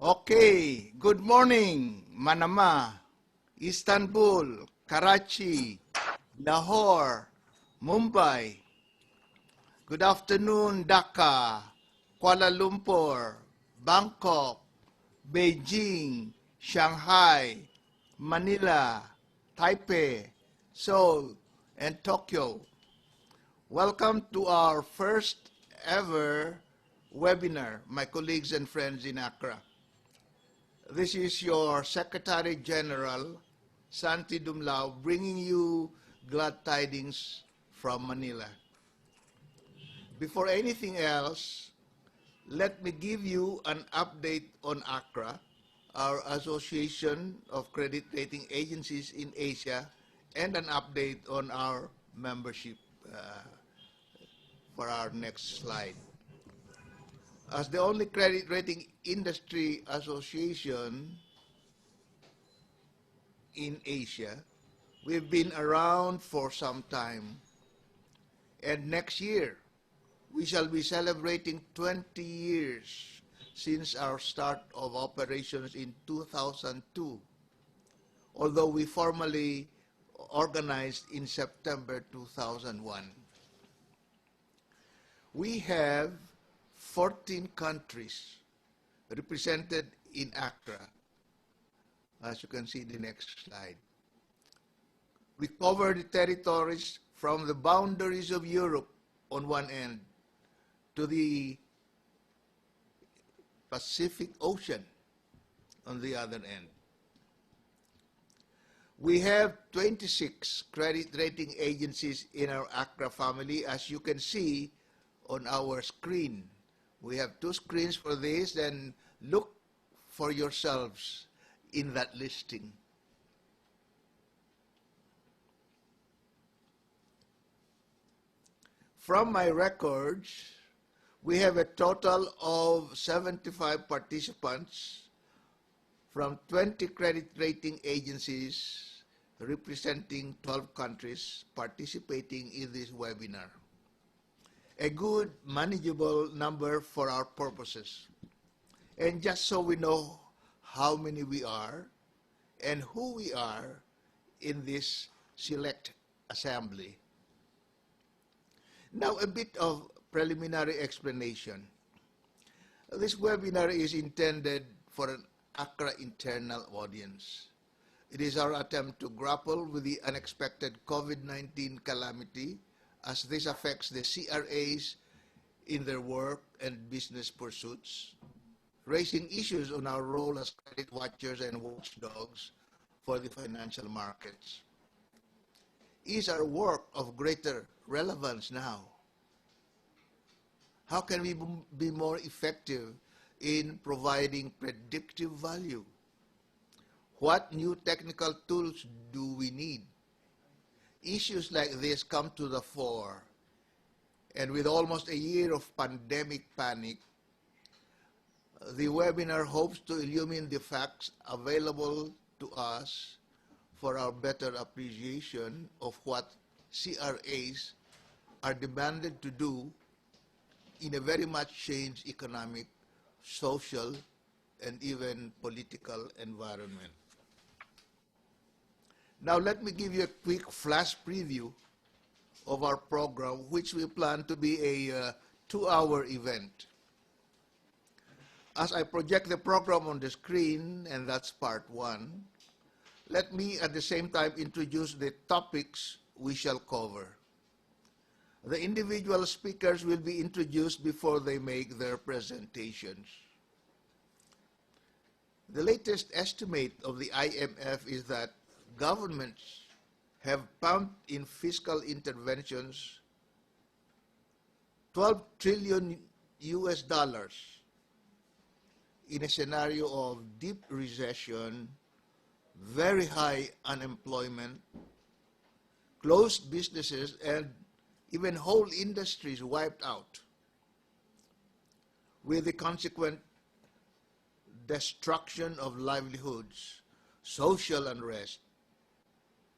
Okay, good morning, Manama, Istanbul, Karachi, Lahore, Mumbai. Good afternoon, Dhaka, Kuala Lumpur, Bangkok, Beijing, Shanghai, Manila, Taipei, Seoul, and Tokyo. Welcome to our first ever webinar, my colleagues and friends in Accra. This is your Secretary General, Santi Dumlao, bringing you glad tidings from Manila. Before anything else, let me give you an update on ACRAA, our Association of Credit Rating Agencies in Asia, and an update on our membership for our next slide. As the only credit rating industry association in Asia, we've been around for some time. And next year, we shall be celebrating 20 years since our start of operations in 2002, although we formally organized in September 2001. We have 14 countries represented in ACRAA, as you can see in the next slide. We cover the territories from the boundaries of Europe on one end to the Pacific Ocean on the other end. We have 26 credit rating agencies in our ACRAA family, as you can see on our screen. We have two screens for this, and look for yourselves in that listing. From my records, we have a total of 75 participants from 20 credit rating agencies representing 12 countries participating in this webinar. A good, manageable number for our purposes. And just so we know how many we are and who we are in this select assembly. Now, a bit of preliminary explanation. This webinar is intended for an ACRAA internal audience. It is our attempt to grapple with the unexpected COVID-19 calamity as this affects the CRAs in their work and business pursuits, raising issues on our role as credit watchers and watchdogs for the financial markets. Is our work of greater relevance now? How can we be more effective in providing predictive value? What new technical tools do we need? Issues like this come to the fore, and with almost a year of pandemic panic, the webinar hopes to illumine the facts available to us for our better appreciation of what CRAs are demanded to do in a very much changed economic, social, and even political environment. Now let me give you a quick flash preview of our program, which we plan to be a 2-hour event. As I project the program on the screen, and that's part 1, let me at the same time introduce the topics we shall cover. The individual speakers will be introduced before they make their presentations. The latest estimate of the IMF is that governments have pumped in fiscal interventions $12 trillion in a scenario of deep recession, very high unemployment, closed businesses, and even whole industries wiped out, with the consequent destruction of livelihoods, social unrest,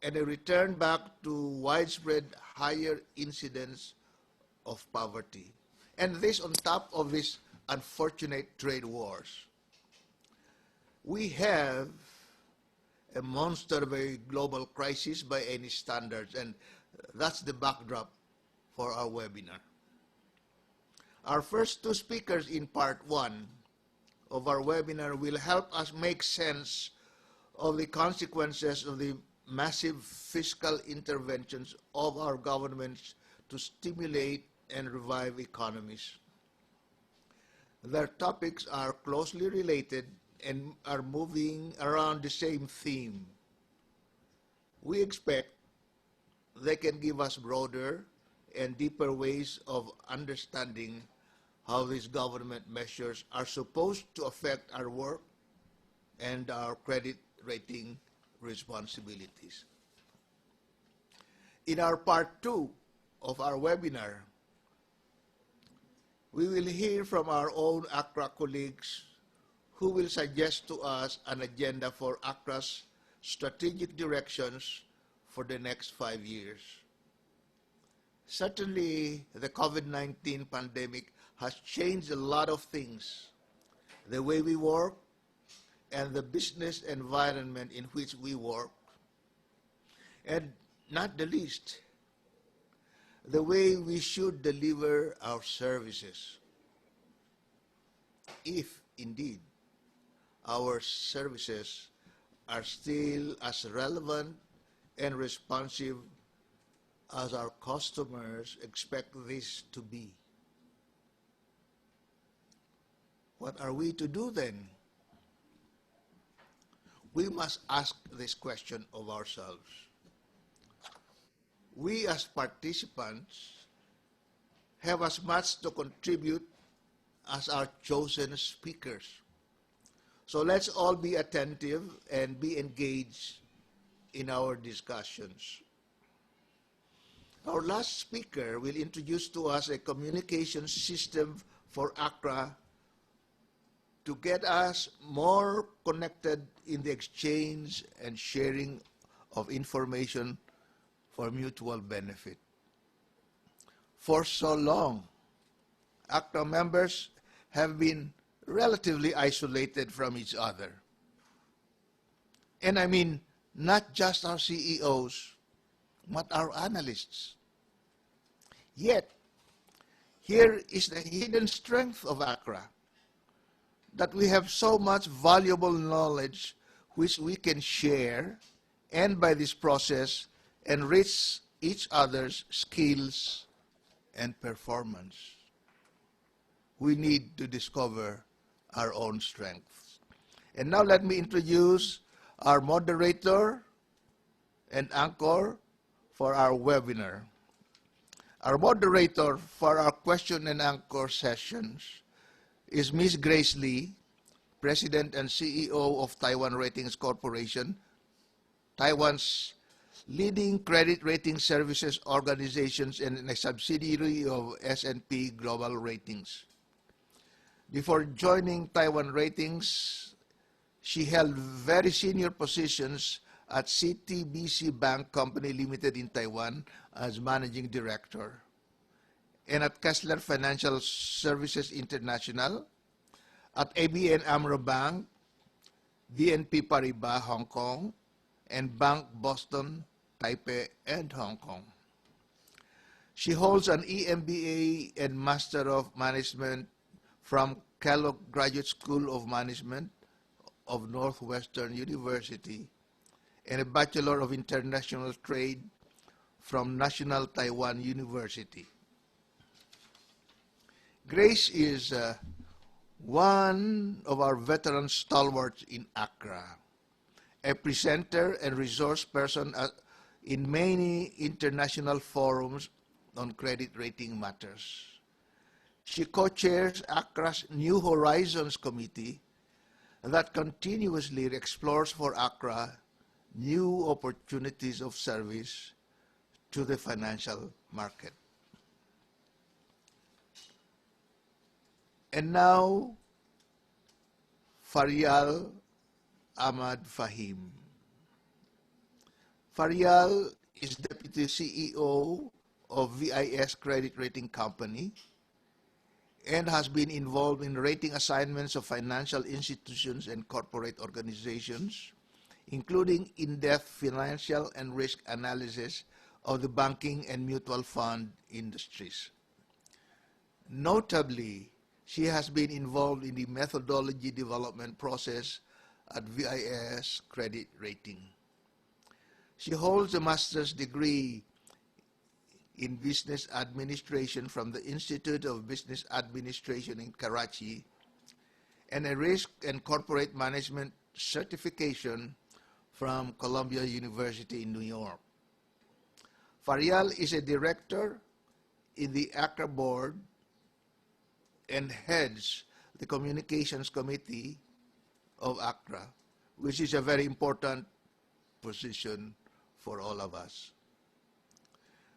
and a return back to widespread higher incidence of poverty. And this on top of these unfortunate trade wars. We have a monster of a global crisis by any standards, and that's the backdrop for our webinar. Our first two speakers in part one of our webinar will help us make sense of the consequences of the massive fiscal interventions of our governments to stimulate and revive economies. Their topics are closely related and are moving around the same theme. We expect they can give us broader and deeper ways of understanding how these government measures are supposed to affect our work and our credit rating responsibilities. In our part two of our webinar, we will hear from our own ACRAA colleagues who will suggest to us an agenda for ACRAA's strategic directions for the next 5 years. Certainly, the COVID-19 pandemic has changed a lot of things, the way we work and the business environment in which we work, and not the least, the way we should deliver our services, if indeed our services are still as relevant and responsive as our customers expect this to be. What are we to do then? We must ask this question of ourselves. We as participants have as much to contribute as our chosen speakers. So let's all be attentive and be engaged in our discussions. Our last speaker will introduce to us a communication system for ACRAA to get us more connected in the exchange and sharing of information for mutual benefit. For so long, ACRAA members have been relatively isolated from each other. And I mean, not just our CEOs, but our analysts. Yet, here is the hidden strength of ACRAA, that we have so much valuable knowledge which we can share, and by this process, enrich each other's skills and performance. We need to discover our own strengths. And now let me introduce our moderator and anchor for our webinar. Our moderator for our question and anchor sessions is Ms. Grace Lee, President and CEO of Taiwan Ratings Corporation, Taiwan's leading credit rating services organizations and a subsidiary of S&P Global Ratings. Before joining Taiwan Ratings, she held very senior positions at CTBC Bank Company Limited in Taiwan as Managing Director, and at Kessler Financial Services International, at ABN AMRO Bank, BNP Paribas Hong Kong, and Bank Boston, Taipei, and Hong Kong. She holds an EMBA and Master of Management from Kellogg Graduate School of Management of Northwestern University and a Bachelor of International Trade from National Taiwan University. Grace is one of our veteran stalwarts in ACRAA, a presenter and resource person in many international forums on credit rating matters. She co-chairs ACRAA's New Horizons Committee that continuously explores for ACRAA new opportunities of service to the financial market. And now, Faryal Ahmad Fahim. Farial is Deputy CEO of VIS Credit Rating Company and has been involved in rating assignments of financial institutions and corporate organizations, including in-depth financial and risk analysis of the banking and mutual fund industries. Notably, she has been involved in the methodology development process at VIS Credit Rating. She holds a master's degree in business administration from the Institute of Business Administration in Karachi and a risk and corporate management certification from Columbia University in New York. Farial is a director in the ACRAA board and heads the communications committee of ACRAA, which is a very important position for all of us.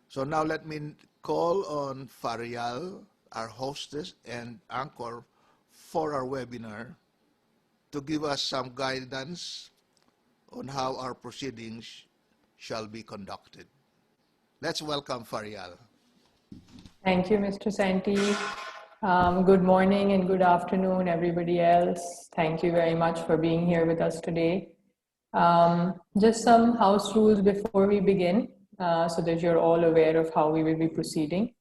So now let me call on Farial, our hostess and anchor for our webinar, to give us some guidance on how our proceedings shall be conducted. Let's welcome Farial. Thank you, Mr. Santi. Good morning and good afternoon, everybody else. Thank you very much for being here with us today. Just some house rules before we begin, so that you're all aware of how we will be proceeding.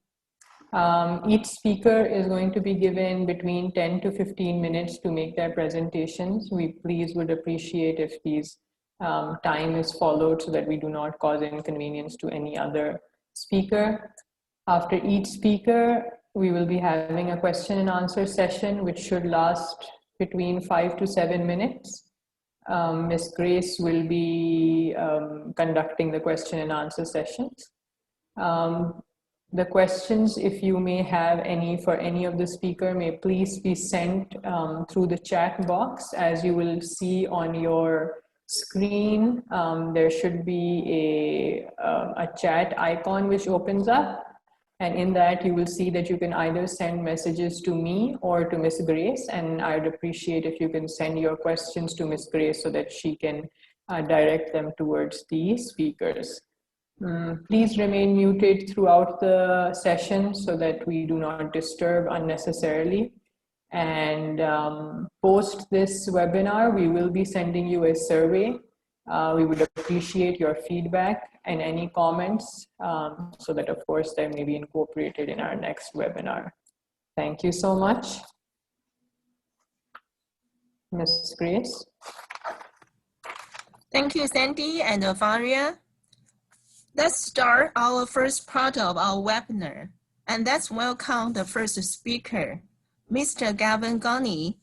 Each speaker is going to be given between 10 to 15 minutes to make their presentations. We please would appreciate if these time is followed so that we do not cause inconvenience to any other speaker. After each speaker, we will be having a question and answer session, which should last between 5 to 7 minutes. Ms. Grace will be conducting the question and answer sessions. The questions, if you may have any for any of the speaker, may please be sent through the chat box. As you will see on your screen, there should be a chat icon which opens up. And in that, you will see that you can either send messages to me or to Ms. Grace. And I'd appreciate if you can send your questions to Ms. Grace so that she can direct them towards the speakers. Please remain muted throughout the session so that we do not disturb unnecessarily. And post this webinar, we will be sending you a survey. We would appreciate your feedback and any comments so that, of course, they may be incorporated in our next webinar. Thank you so much. Ms. Grace. Thank you, Sandy and Faria. Let's start our first part of our webinar, and let's welcome the first speaker, Mr. Gavin Ghani.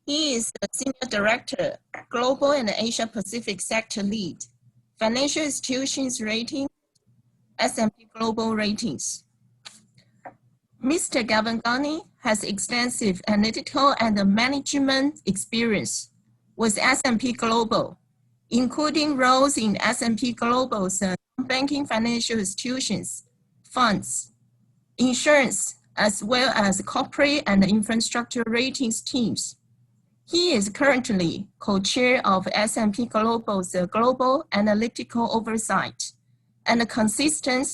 He is the Senior Director, Global and Asia Pacific Sector Lead, Financial Institutions Rating, S&P Global Ratings. Mr. Gavin Ghani has extensive analytical and management experience with S&P Global, including roles in S&P Global's banking financial institutions, funds, insurance, as well as corporate and infrastructure ratings teams. He is currently co-chair of S&P Global's Global Analytical Oversight and Consistent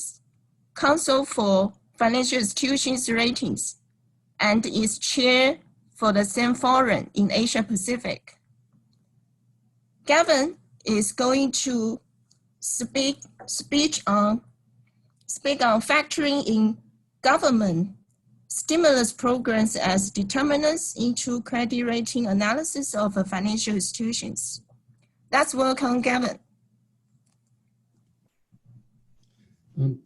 Council for Financial Institutions Ratings, and is chair for the same forum in Asia Pacific. Gavin is going to speak on factoring in government stimulus programs as determinants into credit rating analysis of financial institutions. Let's welcome Gavin.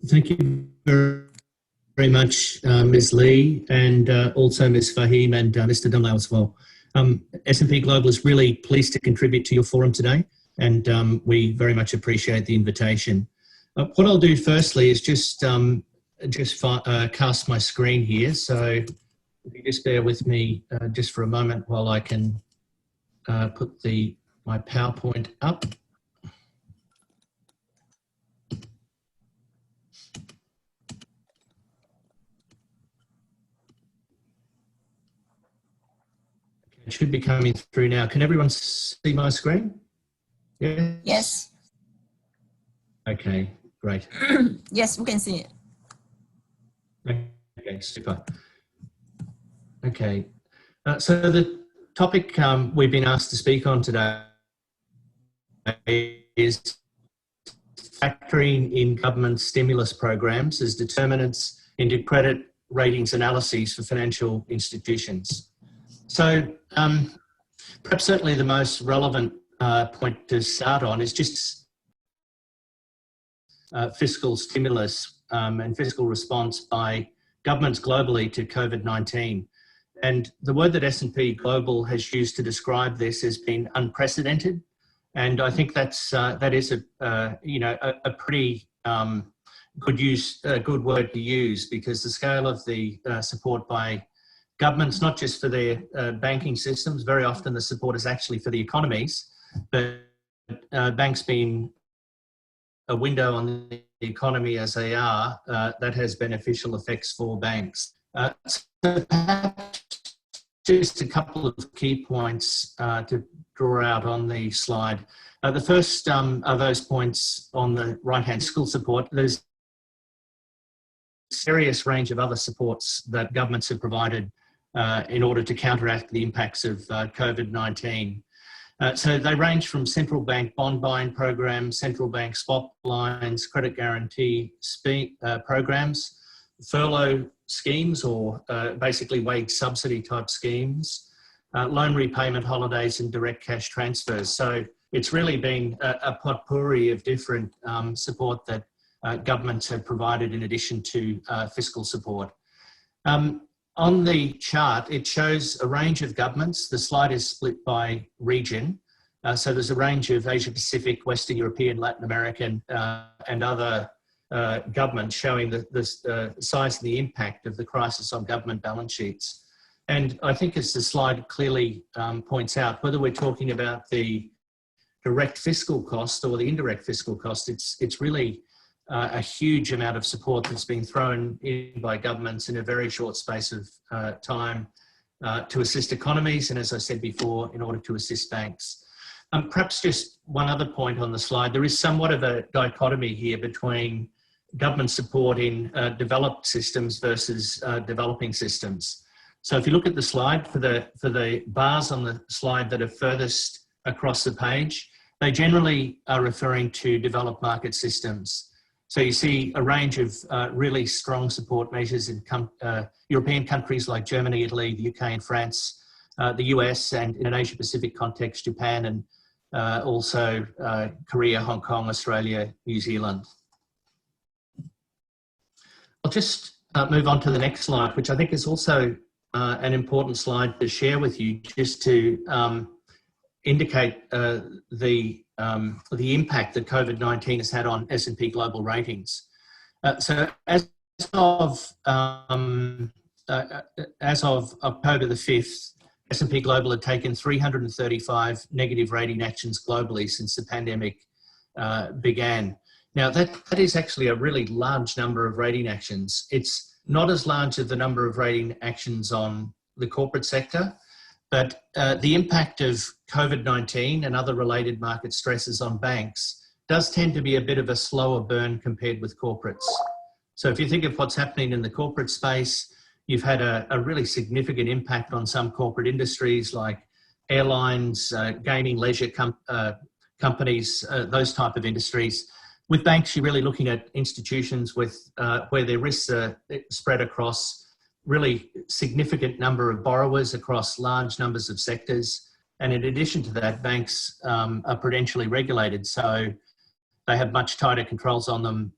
Thank you very much, Ms. Lee, and also Ms. Fahim and Mr. Dunlao as well. S&P Global is really pleased to contribute to your forum today, and we very much appreciate the invitation. What I'll do firstly is just cast my screen here. So if you just bear with me just for a moment while I can put my PowerPoint up. It should be coming through now. Can everyone see my screen? Yeah? Yes. Okay, great. Yes, we can see it. Okay, super. Okay, so the topic we've been asked to speak on today is factoring in government stimulus programs as determinants into credit ratings analyses for financial institutions. So perhaps certainly the most relevant point to start on is just fiscal stimulus and fiscal response by governments globally to COVID-19. And the word that S&P Global has used to describe this has been unprecedented. And I think that's that is a pretty good word to use, because the scale of the support by governments, not just for their banking systems, very often the support is actually for the economies, but banks being a window on the economy as they are, that has beneficial effects for banks. So perhaps just a couple of key points to draw out on the slide. The first of those points on the right-hand, school support. There's a serious range of other supports that governments have provided in order to counteract the impacts of COVID-19. So they range from central bank bond buying programs, central bank swap lines, credit guarantee programs, furlough schemes, or basically wage subsidy type schemes, loan repayment holidays, and direct cash transfers. So it's really been a potpourri of different support that governments have provided in addition to fiscal support. On the chart, it shows a range of governments. The slide is split by region. So there's a range of Asia Pacific, Western European, Latin American, and other governments showing the size and the impact of the crisis on government balance sheets. And I think, as the slide clearly points out, whether we're talking about the direct fiscal cost or the indirect fiscal cost, it's really a huge amount of support that's been thrown in by governments in a very short space of time to assist economies, and as I said before, in order to assist banks. Perhaps just one other point on the slide, there is somewhat of a dichotomy here between government support in developed systems versus developing systems. So if you look at the slide, for the bars on the slide that are furthest across the page, they generally are referring to developed market systems. So you see a range of really strong support measures in European countries like Germany, Italy, the UK and France, the US, and in an Asia Pacific context, Japan, and also Korea, Hong Kong, Australia, New Zealand. I'll just move on to the next slide, which I think is also an important slide to share with you, just to indicate the impact that COVID-19 has had on S&P Global ratings. So as of October the 5th, S&P Global had taken 335 negative rating actions globally since the pandemic began. Now that is actually a really large number of rating actions. It's not as large as the number of rating actions on the corporate sector, but the impact of COVID-19 and other related market stresses on banks does tend to be a bit of a slower burn compared with corporates. So if you think of what's happening in the corporate space, you've had a really significant impact on some corporate industries like airlines, gaming, leisure companies, those type of industries. With banks, you're really looking at institutions with where their risks are spread across really significant number of borrowers across large numbers of sectors. And in addition to that, banks are prudentially regulated. So they have much tighter controls on them,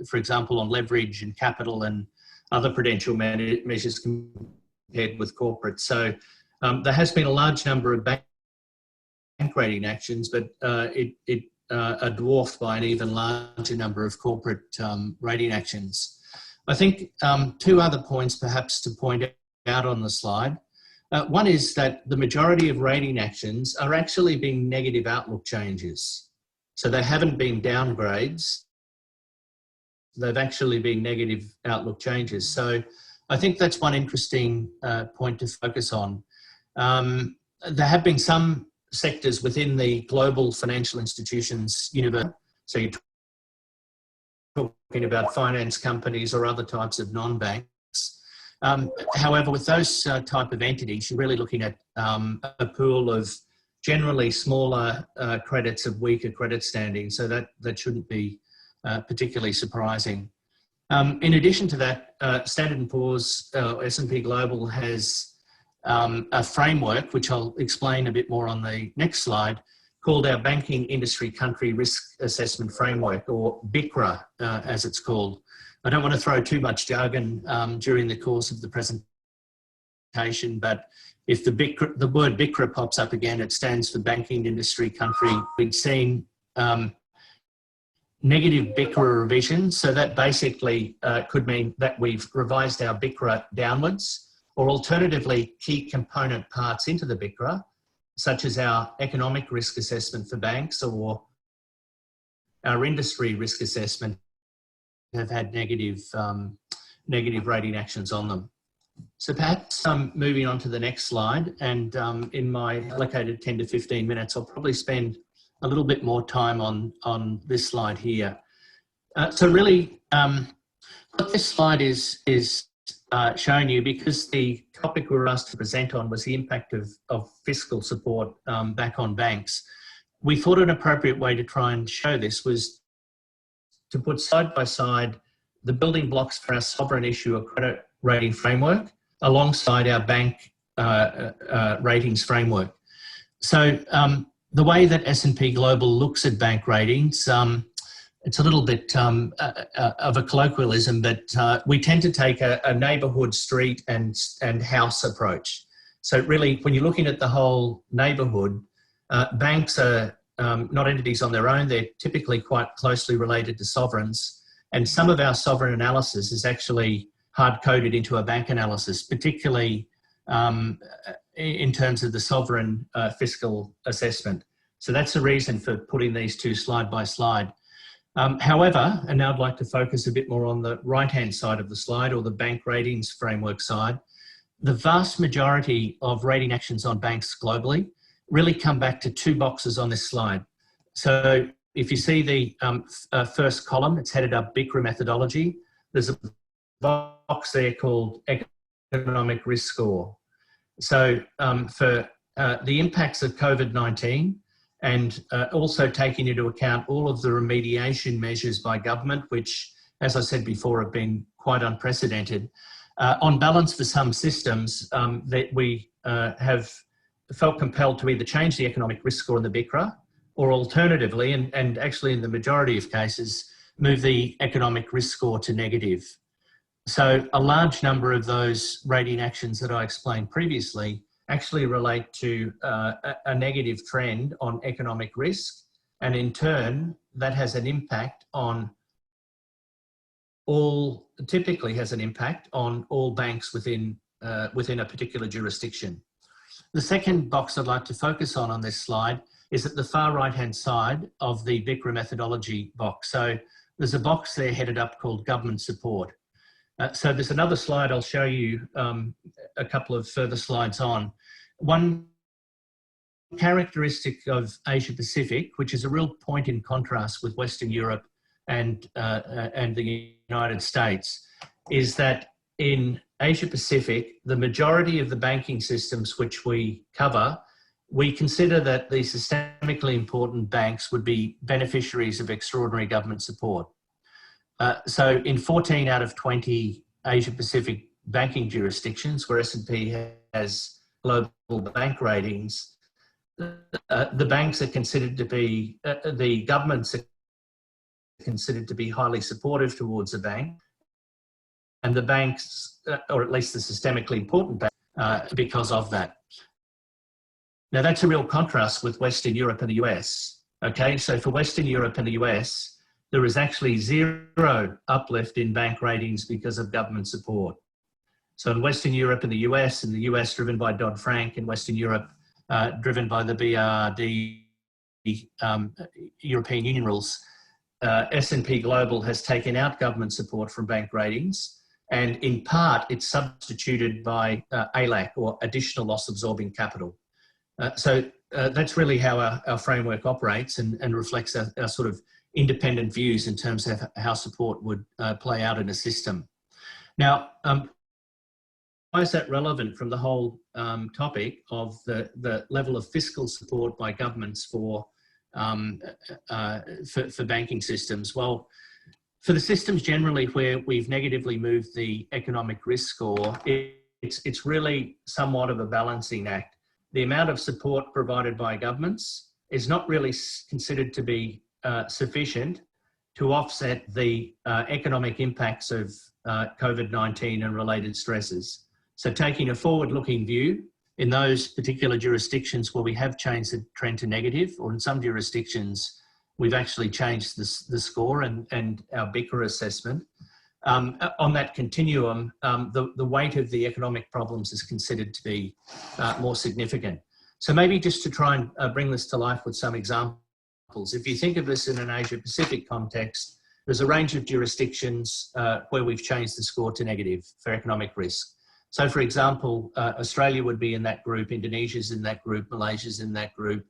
for example, on leverage and capital and other prudential measures compared with corporate. So there has been a large number of bank rating actions, but it are dwarfed by an even larger number of corporate rating actions. I think two other points perhaps to point out on the slide. One is that the majority of rating actions are actually being negative outlook changes. So they haven't been downgrades. They've actually been negative outlook changes. So I think that's one interesting point to focus on. There have been some sectors within the global financial institutions universe. So you're about finance companies or other types of non-banks. However, with those type of entities, you're really looking at a pool of generally smaller credits of weaker credit standing, so that shouldn't be particularly surprising. In addition to that, Standard & Poor's, S&P Global has a framework, which I'll explain a bit more on the next slide, called our Banking Industry Country Risk Assessment Framework, or BICRA, as it's called. I don't want to throw too much jargon during the course of the presentation, but if the word BICRA pops up again, it stands for Banking Industry Country. We've seen negative BICRA revisions, so that basically could mean that we've revised our BICRA downwards, or alternatively, key component parts into the BICRA, such as our economic risk assessment for banks or our industry risk assessment, have had negative rating actions on them. So perhaps moving on to the next slide, and in my allocated 10 to 15 minutes, I'll probably spend a little bit more time on this slide here. So really, what this slide is showing you, because the topic we were asked to present on was the impact of fiscal support back on banks, we thought an appropriate way to try and show this was to put side by side the building blocks for our sovereign issuer credit rating framework alongside our bank ratings framework. So the way that S&P Global looks at bank ratings, it's a little bit of a colloquialism, but we tend to take a neighbourhood, street and house approach. So really, when you're looking at the whole neighbourhood, banks are not entities on their own. They're typically quite closely related to sovereigns. And some of our sovereign analysis is actually hard-coded into a bank analysis, particularly in terms of the sovereign fiscal assessment. So that's the reason for putting these two slide by slide. However, and now I'd like to focus a bit more on the right-hand side of the slide, or the bank ratings framework side. The vast majority of rating actions on banks globally really come back to two boxes on this slide. So if you see the first column, it's headed up BICRA methodology. There's a box there called economic risk score. So for the impacts of COVID-19, and also taking into account all of the remediation measures by government, which, as I said before, have been quite unprecedented. On balance, for some systems, that we have felt compelled to either change the economic risk score in the BICRA, or alternatively, and actually in the majority of cases, move the economic risk score to negative. So a large number of those rating actions that I explained previously actually relate to a negative trend on economic risk, and in turn that has an impact on typically has an impact on all banks within a particular jurisdiction. The second box I'd like to focus on this slide is at the far right hand side of the BICRA methodology box. So there's a box there headed up called government support. So there's another slide I'll show you a couple of further slides on. One characteristic of Asia Pacific, which is a real point in contrast with Western Europe and the United States, is that in Asia Pacific, the majority of the banking systems which we cover, we consider that the systemically important banks would be beneficiaries of extraordinary government support. So in 14 out of 20 Asia Pacific banking jurisdictions where S&P has global bank ratings, the banks are considered to be, the governments are considered to be highly supportive towards the bank, and the banks, or at least the systemically important banks, because of that. Now that's a real contrast with Western Europe and the US. Okay, so for Western Europe and the US, there is actually zero uplift in bank ratings because of government support. So in Western Europe and the US driven by Dodd-Frank, in Western Europe driven by the BRRD European Union rules, S&P Global has taken out government support from bank ratings, and in part it's substituted by ALAC, or additional loss absorbing capital. So that's really how our framework operates, and reflects our sort of independent views in terms of how support would play out in a system. Now, why is that relevant from the whole topic of the level of fiscal support by governments for banking systems? Well, for the systems generally where we've negatively moved the economic risk score, it's really somewhat of a balancing act. The amount of support provided by governments is not really considered to be sufficient to offset the economic impacts of COVID-19 and related stresses. So taking a forward-looking view in those particular jurisdictions where we have changed the trend to negative, or in some jurisdictions, we've actually changed the score and our BICRA assessment. On that continuum, the weight of the economic problems is considered to be more significant. So maybe just to try and bring this to life with some examples, if you think of this in an Asia-Pacific context, there's a range of jurisdictions where we've changed the score to negative for economic risk. So for example, Australia would be in that group, Indonesia's in that group, Malaysia's in that group.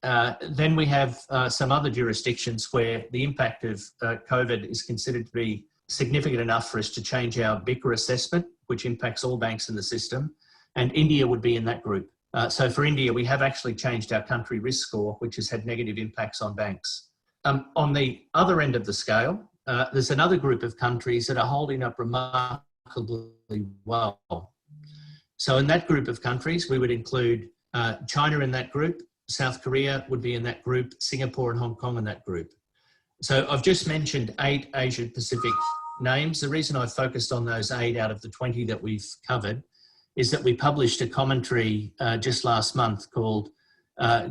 Then we have some other jurisdictions where the impact of COVID is considered to be significant enough for us to change our BICRA assessment, which impacts all banks in the system, and India would be in that group. So for India, we have actually changed our country risk score, which has had negative impacts on banks. On the other end of the scale, there's another group of countries that are holding up remarkably well. So in that group of countries, we would include China in that group, South Korea would be in that group, Singapore and Hong Kong in that group. So I've just mentioned 8 Asia-Pacific names. The reason I've focused on those 8 out of the 20 that we've covered is that we published a commentary just last month called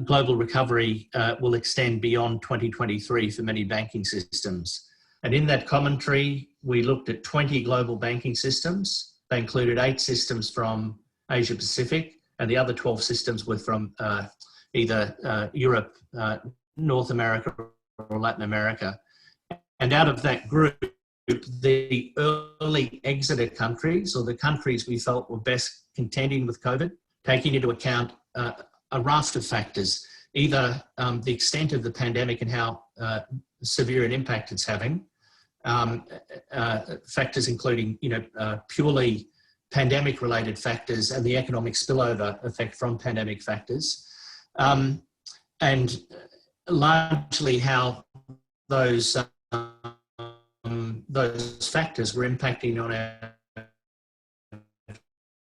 Global Recovery Will Extend Beyond 2023 for Many Banking Systems. And in that commentary, we looked at 20 global banking systems. They included 8 systems from Asia-Pacific, and the other 12 systems were from either Europe, North America, or Latin America. And out of that group, the early exited countries, or the countries we felt were best contending with COVID, taking into account a raft of factors, either the extent of the pandemic and how severe an impact it's having, factors including purely pandemic-related factors and the economic spillover effect from pandemic factors, and largely how those factors were impacting on our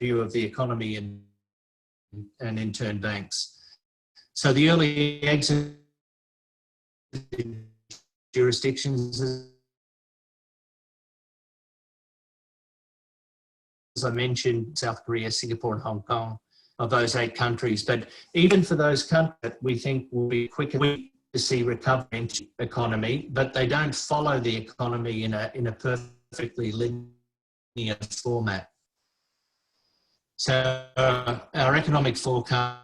view of the economy and in turn banks. So the early exit jurisdictions, as I mentioned, South Korea, Singapore and Hong Kong, of those 8 countries. But even for those countries, we think will be quicker to see recovery in the economy, but they don't follow the economy in a perfectly linear format. So our economic forecast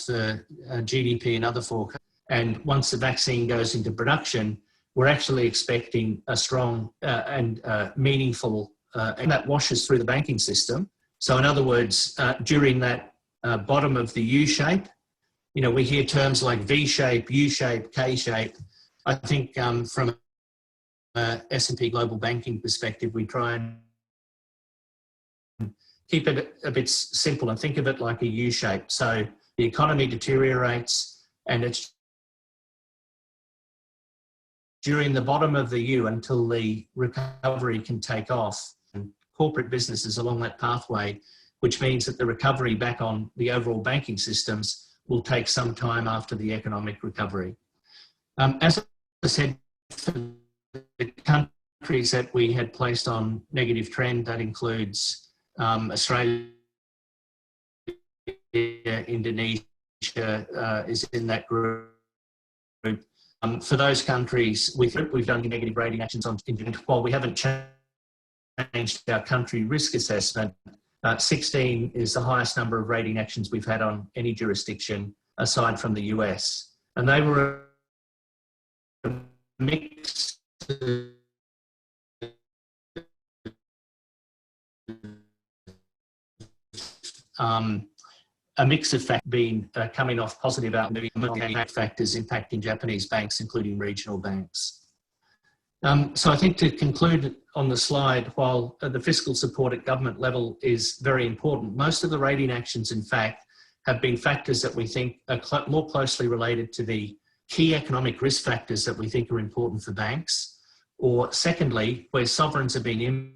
for GDP and other forecasts, and once the vaccine goes into production, we're actually expecting a strong and meaningful, and that washes through the banking system. So in other words, during that bottom of the U-shape, we hear terms like V-shape, U-shape, K-shape. I think from a S&P Global Banking perspective, we try and keep it a bit simple and think of it like a U-shape. So the economy deteriorates, and it's during the bottom of the U until the recovery can take off. And corporate businesses along that pathway, which means that the recovery back on the overall banking systems will take some time after the economic recovery. As I said, for the countries that we had placed on negative trend, that includes Australia, Indonesia is in that group. For those countries, we've done negative rating actions on Indonesia. While we haven't changed our country risk assessment, 16 is the highest number of rating actions we've had on any jurisdiction aside from the US. And they were a mix a mix of factors being coming off positive outlook factors impacting Japanese banks, including regional banks. So I think to conclude on the slide, while the fiscal support at government level is very important, most of the rating actions, in fact, have been factors that we think are more closely related to the key economic risk factors that we think are important for banks, or secondly, where sovereigns have been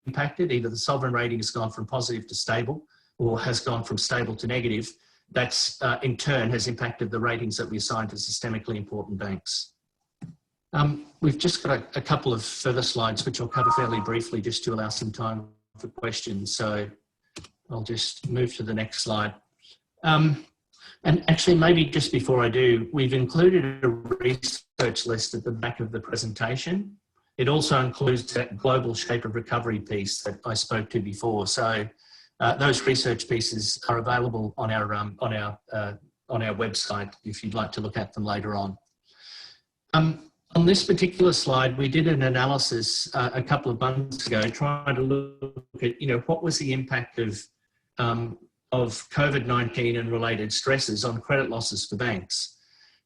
impacted, either the sovereign rating has gone from positive to stable or has gone from stable to negative. That's in turn has impacted the ratings that we assign to systemically important banks. We've just got a couple of further slides, which I'll cover fairly briefly just to allow some time for questions. So I'll just move to the next slide. And actually, maybe just before I do, we've included a research list at the back of the presentation. It also includes that global shape of recovery piece that I spoke to before. So those research pieces are available on our website if you'd like to look at them later on. On this particular slide, we did an analysis a couple of months ago, trying to look at, what was the impact of COVID-19 and related stresses on credit losses for banks.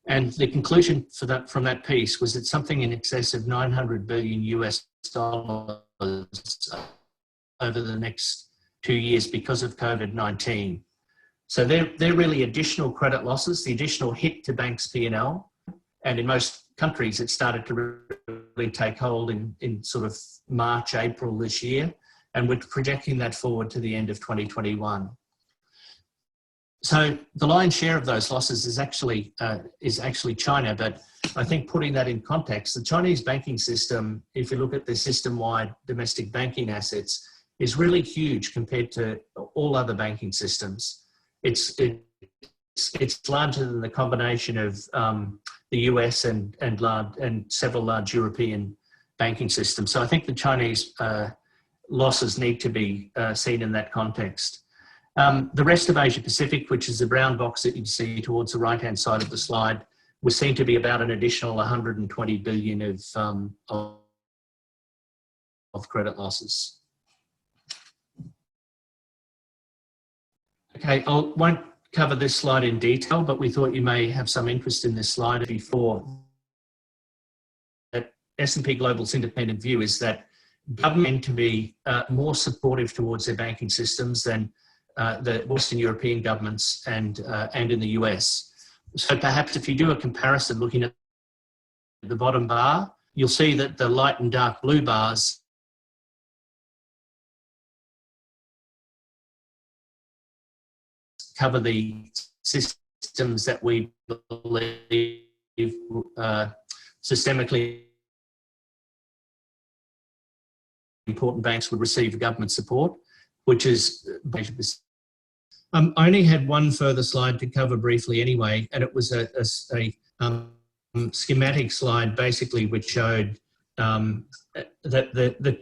And the conclusion from that piece was that something in excess of $900 billion US over the next 2 years because of COVID-19. So they're really additional credit losses, the additional hit to banks' P&L. And in most countries, it started to really take hold in sort of March, April this year. And we're projecting that forward to the end of 2021. So the lion's share of those losses is actually China, but I think putting that in context, the Chinese banking system, if you look at the system-wide domestic banking assets, is really huge compared to all other banking systems. It's larger than the combination of the US and several large European banking systems. So I think the Chinese losses need to be seen in that context. The rest of Asia Pacific, which is the brown box that you see towards the right-hand side of the slide, was seen to be about an additional 120 billion of credit losses. Okay, I won't cover this slide in detail, but we thought you may have some interest in this slide before. S&P Global's independent view is that government to be more supportive towards their banking systems than the Western European governments and in the US. So perhaps if you do a comparison looking at the bottom bar, you'll see that the light and dark blue bars cover the systems that we believe systemically important banks would receive government support, which is I only had one further slide to cover briefly anyway, and it was a schematic slide basically which showed that the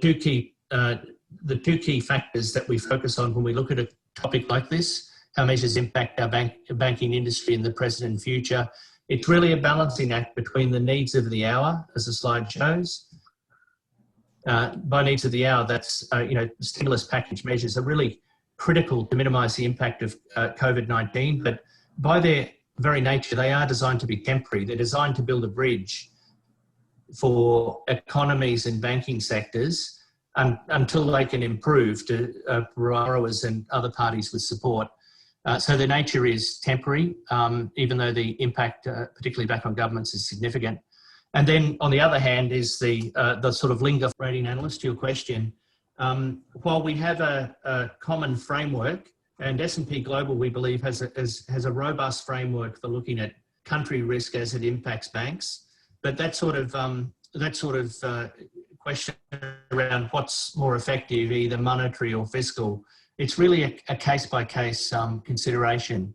two key factors that we focus on when we look at a topic like this, how measures impact our banking industry in the present and future. It's really a balancing act between the needs of the hour, as the slide shows. By needs of the hour, that's, stimulus package measures are really critical to minimise the impact of COVID-19, but by their very nature, they are designed to be temporary. They're designed to build a bridge for economies and banking sectors until they can improve to borrowers and other parties with support. So their nature is temporary, even though the impact, particularly back on governments, is significant. And then on the other hand is the sort of linger rating analyst to your question. While we have a common framework, and S&P Global, we believe, has a robust framework for looking at country risk as it impacts banks, but that sort of question around what's more effective, either monetary or fiscal, it's really a case-by-case consideration.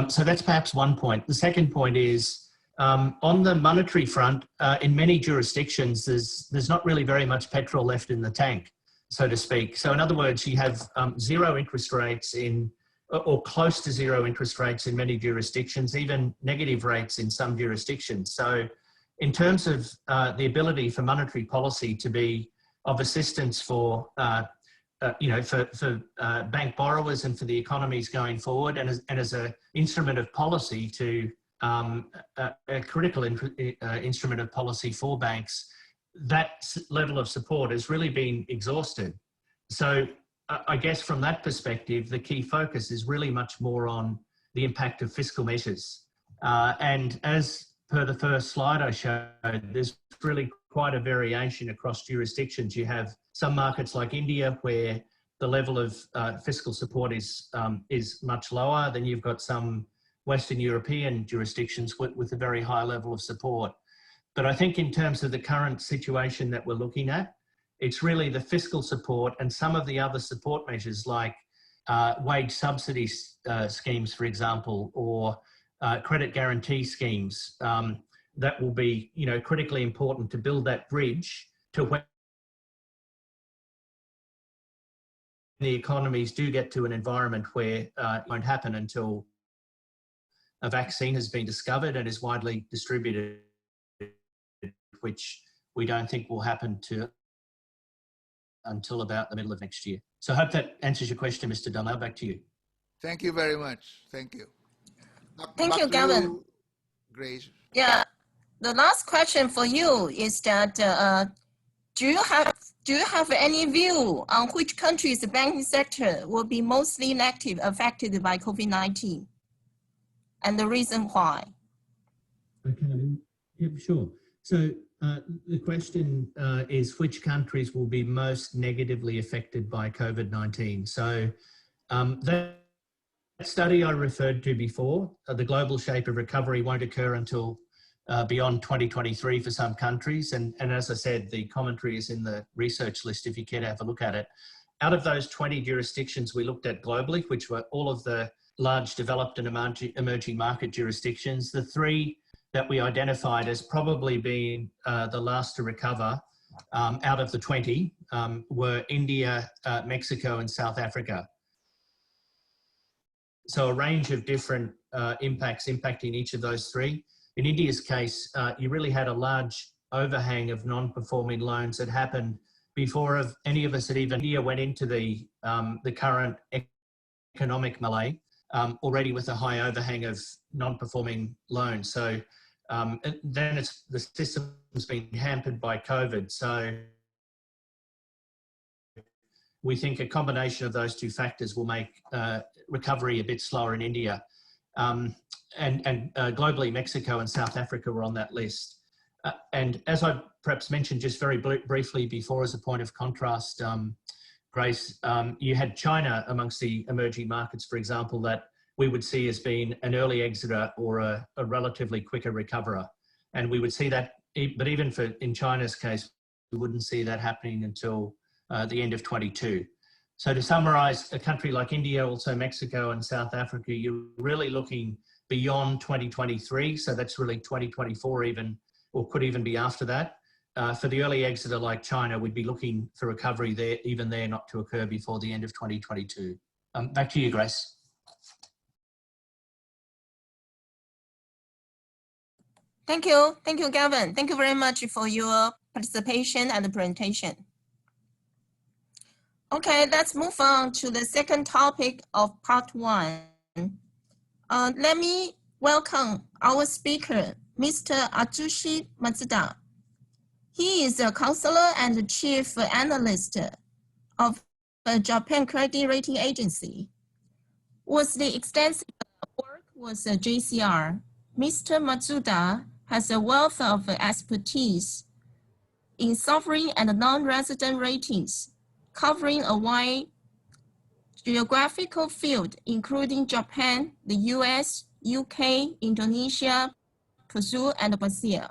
So that's perhaps one point. The second point is, on the monetary front, in many jurisdictions, there's not really very much petrol left in the tank, so to speak. So in other words, you have zero interest rates or close to zero interest rates in many jurisdictions, even negative rates in some jurisdictions. So in terms of the ability for monetary policy to be of assistance for for bank borrowers and for the economies going forward, and as an instrument of policy to a critical instrument of policy for banks, that level of support has really been exhausted. So I guess from that perspective, the key focus is really much more on the impact of fiscal measures. And as per the first slide I showed, there's really quite a variation across jurisdictions. You have some markets like India where the level of fiscal support is much lower. Then you've got some Western European jurisdictions with a very high level of support. But I think in terms of the current situation that we're looking at, it's really the fiscal support and some of the other support measures like wage subsidy schemes, for example, or credit guarantee schemes that will be, critically important to build that bridge to when the economies do get to an environment where it won't happen until a vaccine has been discovered and is widely distributed, which we don't think will happen until about the middle of next year. So I hope that answers your question, Mr. Dunlap. Back to you. Thank you very much. Thank you. Thank Back you, to Gavin. Grace. Yeah, the last question for you is that do you have any view on which countries' banking sector will be mostly negatively affected by COVID-19 and the reason why? Okay, yeah, sure. So the question is which countries will be most negatively affected by COVID-19? So that study I referred to before, the global shape of recovery won't occur until beyond 2023 for some countries. And as I said, the commentary is in the research list if you care to have a look at it. Out of those 20 jurisdictions we looked at globally, which were all of the large developed and emerging market jurisdictions, the three that we identified as probably being the last to recover out of the 20 were India, Mexico, and South Africa. So a range of different impacts impacting each of those three. In India's case, you really had a large overhang of non-performing loans that happened before any of us had even went into the current economic melee, already with a high overhang of non-performing loans. So then the system's been hampered by COVID. So we think a combination of those two factors will make recovery a bit slower in India. And globally, Mexico and South Africa were on that list. And as I perhaps mentioned just very briefly before as a point of contrast, Grace, you had China amongst the emerging markets, for example, that we would see as being an early exiter or a relatively quicker recoverer. And we would see that, but even in China's case, we wouldn't see that happening until the end of 22. So to summarize, a country like India, also Mexico and South Africa, you're really looking beyond 2023. So that's really 2024 even, or could even be after that. For the early exiter like China, we'd be looking for recovery there, even there not to occur before the end of 2022. Back to you, Grace. Thank you, Gavin. Thank you very much for your participation and the presentation. Okay, let's move on to the second topic of part one. Let me welcome our speaker, Mr. Atsushi Matsuda. He is a counselor and chief analyst of the Japan Credit Rating Agency. With the extensive work with JCR, Mr. Matsuda has a wealth of expertise in sovereign and non-resident ratings, covering a wide geographical field, including Japan, the US, UK, Indonesia, Peru, and Brazil.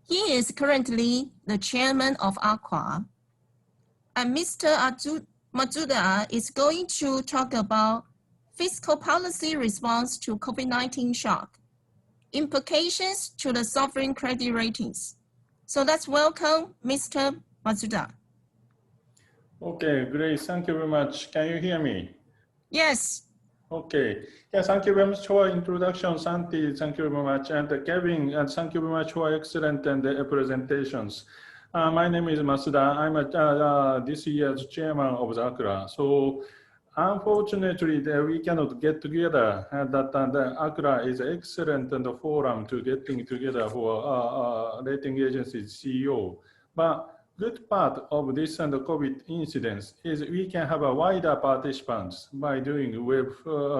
He is currently the chairman of ACRAA. And Mr. Matsuda is going to talk about fiscal policy response to COVID-19 shock, implications to the sovereign credit ratings. So let's welcome Mr. Matsuda. Okay, great. Thank you very much. Can you hear me? Yes. Okay. Yeah, thank you very much for introduction, Santi. Thank you very much. And Kevin, and thank you very much for excellent and presentations. My name is Masuda. I'm this year's chairman of the ACRAA. So unfortunately, we cannot get together. The ACRAA is an excellent forum to getting together for rating agency CEO. But good part of this and the COVID incidents is we can have a wider participants by doing web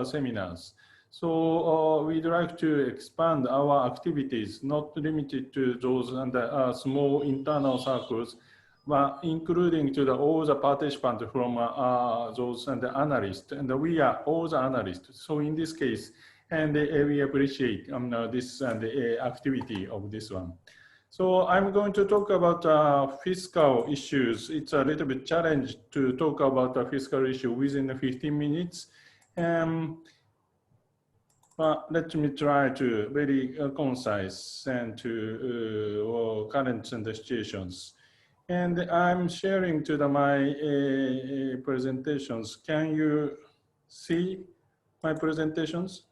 seminars. So we'd like to expand our activities, not limited to those and small internal circles, but including to all the participants from those and the analysts, and we are all the analysts. So in this case, and we appreciate this and the activity of this one. So I'm going to talk about fiscal issues. It's a little bit challenge to talk about a fiscal issue within 15 minutes. But let me try to very concise and to current situations. And I'm sharing to my presentations. Can you see my presentations?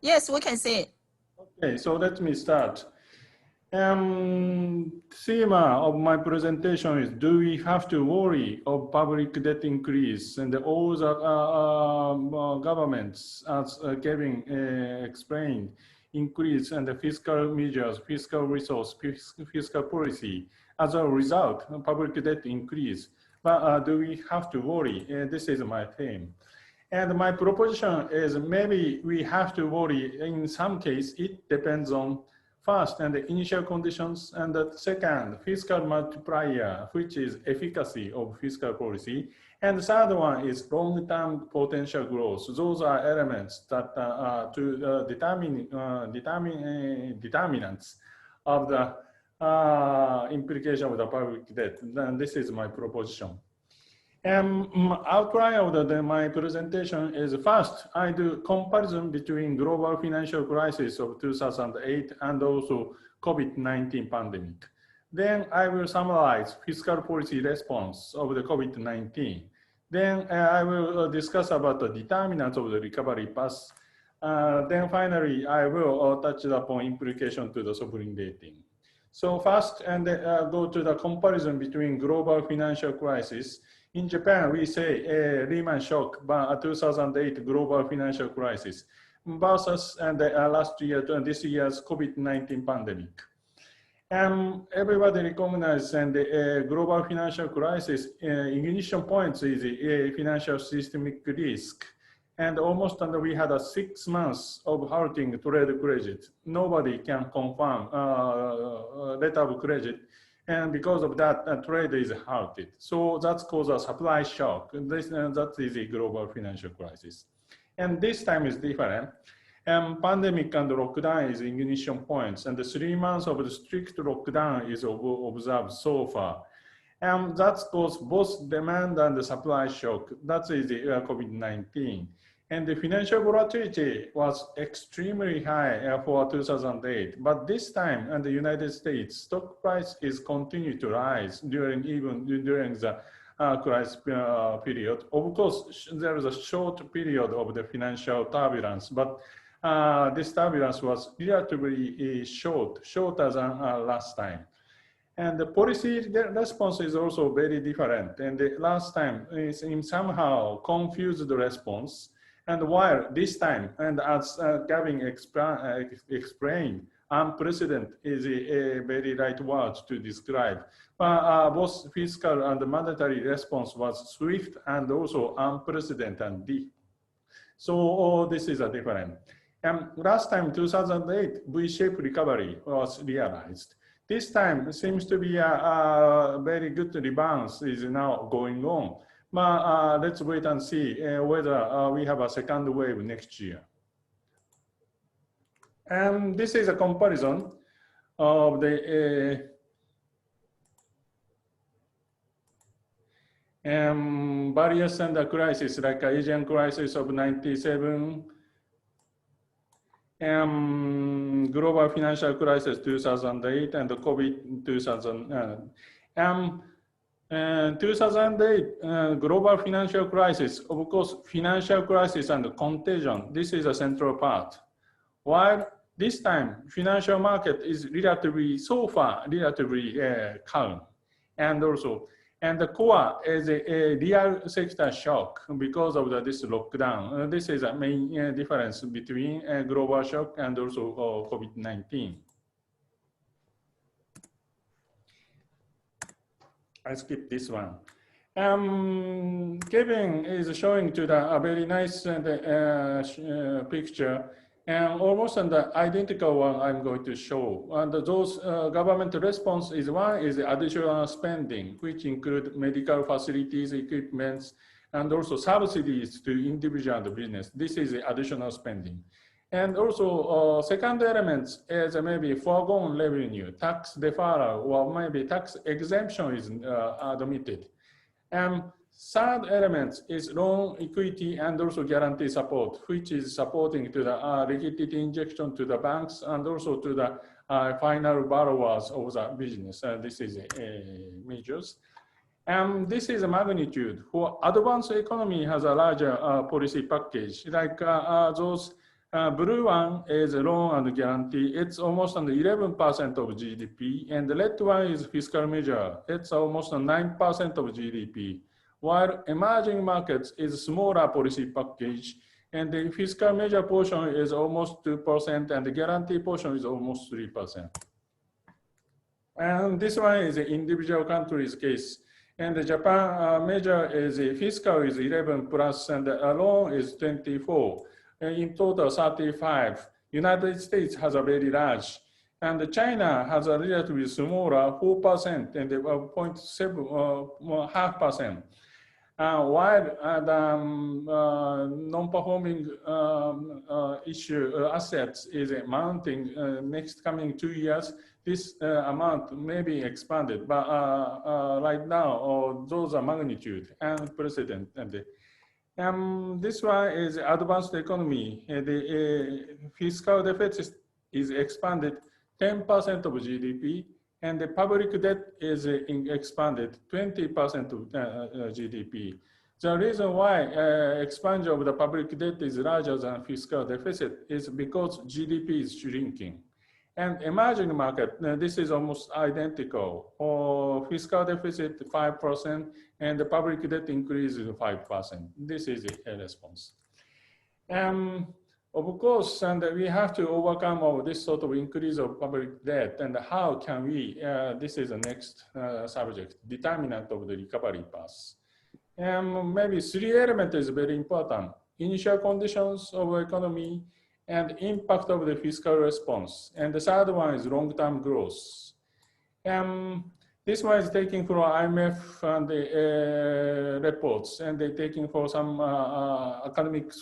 Yes, we can see it. Okay, so let me start. Theme of my presentation is, do we have to worry of public debt increase? And all the governments, as Kevin explained, increase and the fiscal measures, fiscal resource, fiscal policy. As a result, public debt increase. But do we have to worry? This is my theme. And my proposition is maybe we have to worry. In some case, it depends on first, and the initial conditions, and the second, fiscal multiplier, which is efficacy of fiscal policy. And the third one is long-term potential growth. Those are elements that to determine determinants of the implication of the public debt. Then this is my proposition. Outline of my presentation is first, I do comparison between global financial crisis of 2008 and also COVID-19 pandemic. Then I will summarize fiscal policy response of the COVID-19. Then I will discuss about the determinants of the recovery path. Then finally, I will touch upon implication to the sovereign rating. So first, and go to the comparison between global financial crisis. In Japan, we say Lehman shock, but 2008 global financial crisis versus last year, this year's COVID-19 pandemic. Everybody recognizes and the global financial crisis ignition points is a financial systemic risk. And almost we had 6 months of halting trade credit. Nobody can confirm letter of credit. And because of that, trade is halted. So that's caused a supply shock. That is a global financial crisis. And this time is different. Pandemic and lockdown is ignition points. And the 3 months of the strict lockdown is observed so far. And that caused both demand and the supply shock. That is the COVID-19. And the financial volatility was extremely high for 2008. But this time in the United States, stock price is continuing to rise during the crisis period. Of course, there is a short period of the financial turbulence, but this turbulence was relatively shorter than last time. And the policy response is also very different. And the last time is somehow confused the response. And while this time, and as Gavin explained, unprecedented is a very right word to describe. Both fiscal and monetary response was swift and also unprecedented and deep. So this is a different. Last time, 2008, V-shaped recovery was realized. This time it seems to be a very good rebound is now going on. But let's wait and see whether we have a second wave next year. This is a comparison of the various and the crisis, like Asian crisis of 97, global financial crisis 2008, and the COVID 2000. 2008 global financial crisis, of course, financial crisis and contagion, this is a central part. While This time, financial market is relatively, so far, relatively calm. And also, and the core is a real sector shock because of this lockdown. This is a main difference between global shock and also COVID-19. I skip this one. Kevin is showing to a very nice picture, and almost an identical one I'm going to show. And those government response is one is additional spending, which include medical facilities, equipments, and also subsidies to individual and business. This is additional spending. And also second element is maybe foregone revenue, tax deferral, or maybe tax exemption is admitted. Third element is loan equity and also guarantee support, which is supporting to the liquidity injection to the banks and also to the final borrowers of the business. This is measures. This is a magnitude. For advanced economy has a larger policy package, like those blue one is loan and guarantee. It's almost 11% of GDP, and the red one is fiscal measure. It's almost 9% of GDP, while emerging markets is smaller policy package, and the fiscal measure portion is almost 2%, and the guarantee portion is almost 3%. And this one is the individual country's case. And the Japan measure is the fiscal is 11 plus, and the loan is 24. In total 35. United States has a very large, and China has a relatively smaller 4% and 0.7%. While the non-performing assets is mounting next coming 2 years, this amount may be expanded, but right now those are magnitude and precedent. And this one is advanced economy. The fiscal deficit is expanded 10% of GDP, and the public debt is expanded 20% of GDP. The reason why expansion of the public debt is larger than fiscal deficit is because GDP is shrinking. And emerging market, this is almost identical. For fiscal deficit 5%, and the public debt increase is 5%. This is a response. Of course, and we have to overcome all this sort of increase of public debt. And how can we? This is the next subject, determinant of the recovery path. Maybe three elements is very important: initial conditions of economy, and impact of the fiscal response. And the third one is long-term growth. This one is taken from IMF and the reports, and they're taking for some academic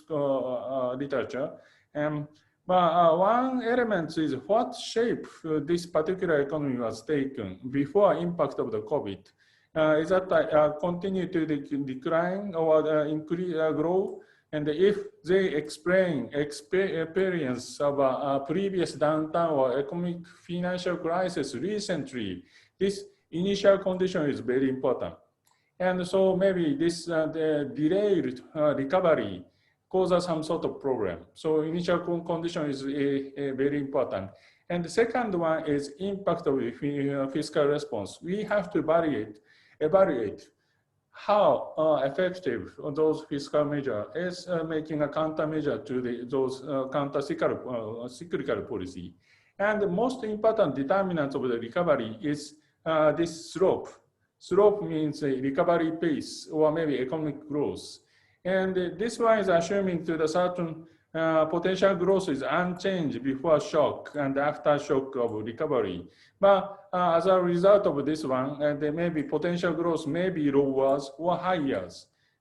literature. But one element is what shape this particular economy was taken before impact of the COVID. Is that continue to decline or increase, grow? And if they explain experience of a previous downturn or economic financial crisis recently, this initial condition is very important. And so maybe this the delayed recovery causes some sort of problem. So initial condition is very important. And the second one is impact of fiscal response. We have to evaluate how effective those fiscal measures is making a countermeasure to those counter-cyclical policy. And the most important determinant of the recovery is this slope. Slope means a recovery pace or maybe economic growth. And this one is assuming to the certain potential growth is unchanged before shock and after shock of recovery. But as a result of this one, there may be potential growth may be lower or higher.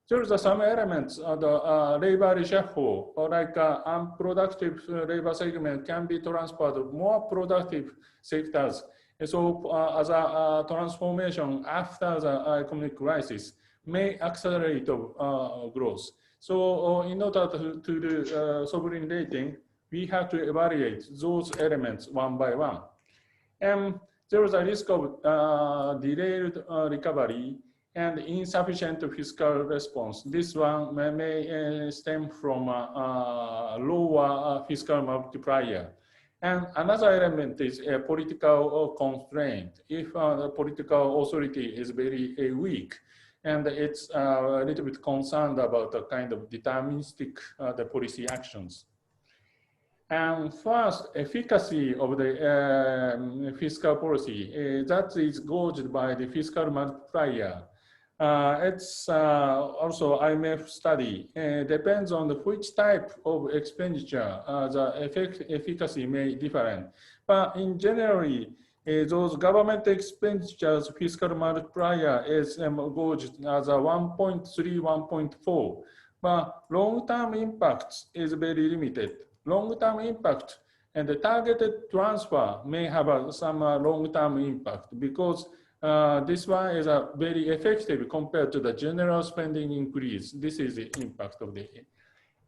There are some elements of the labor reshuffle, or like unproductive labor segment can be transferred to more productive sectors. So as a transformation after the economic crisis may accelerate growth. So in order to do sovereign rating, we have to evaluate those elements one by one. There is a risk of delayed recovery and insufficient fiscal response. This one may stem from a lower fiscal multiplier. And another element is a political constraint. If the political authority is very weak, and it's a little bit concerned about the kind of deterministic the policy actions. And first, efficacy of the fiscal policy, that is gauged by the fiscal multiplier. It's also IMF study, depends on which type of expenditure, the efficacy may different. But in generally, those government expenditures fiscal multiplier is gauged as a 1.3, 1.4. But long-term impact is very limited. Long-term impact and the targeted transfer may have some long-term impact because this one is very effective compared to the general spending increase. This is the impact of the,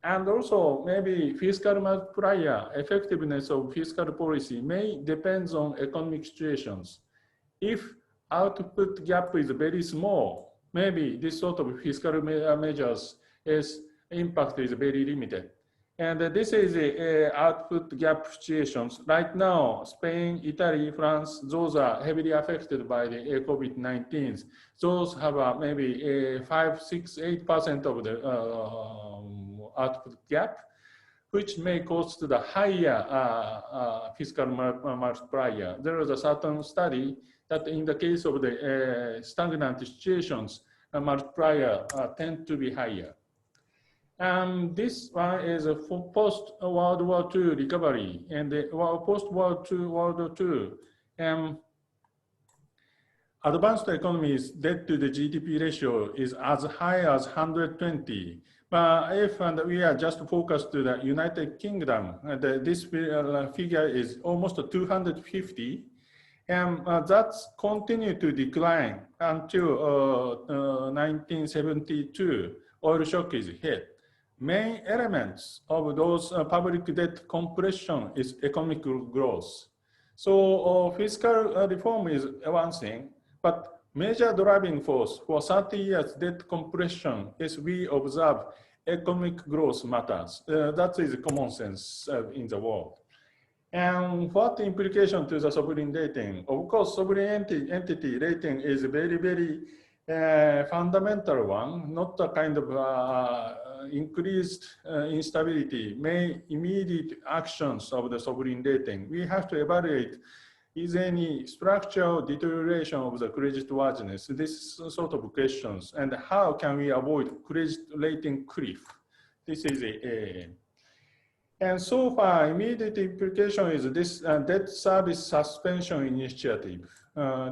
and also maybe fiscal multiplier, effectiveness of fiscal policy may depend on economic situations. If output gap is very small, maybe this sort of fiscal measures impact is very limited. And this is the output gap situations. Right now, Spain, Italy, France, those are heavily affected by the COVID-19. Those have maybe 5, 6, 8% of the output gap, which may cause to the higher fiscal multiplier. There is a certain study that in the case of the stagnant situations, multiplier tend to be higher. This one is a post-World War II recovery, and the post-World War II, advanced economies debt to the GDP ratio is as high as 120. But if we are just focused to the United Kingdom, this figure is almost 250, and that's continued to decline until 1972. Oil shock is hit. Main elements of those public debt compression is economic growth. So fiscal reform is one thing, but major driving force for 30 years debt compression is we observe economic growth matters. That is common sense in the world. And what implication to the sovereign rating? Of course, sovereign entity rating is very, very fundamental one, not a kind of increased instability, may immediate actions of the sovereign rating. We have to evaluate is any structural deterioration of the creditworthiness, this sort of questions, and how can we avoid credit rating cliff? This is and so far, immediate implication is this debt service suspension initiative.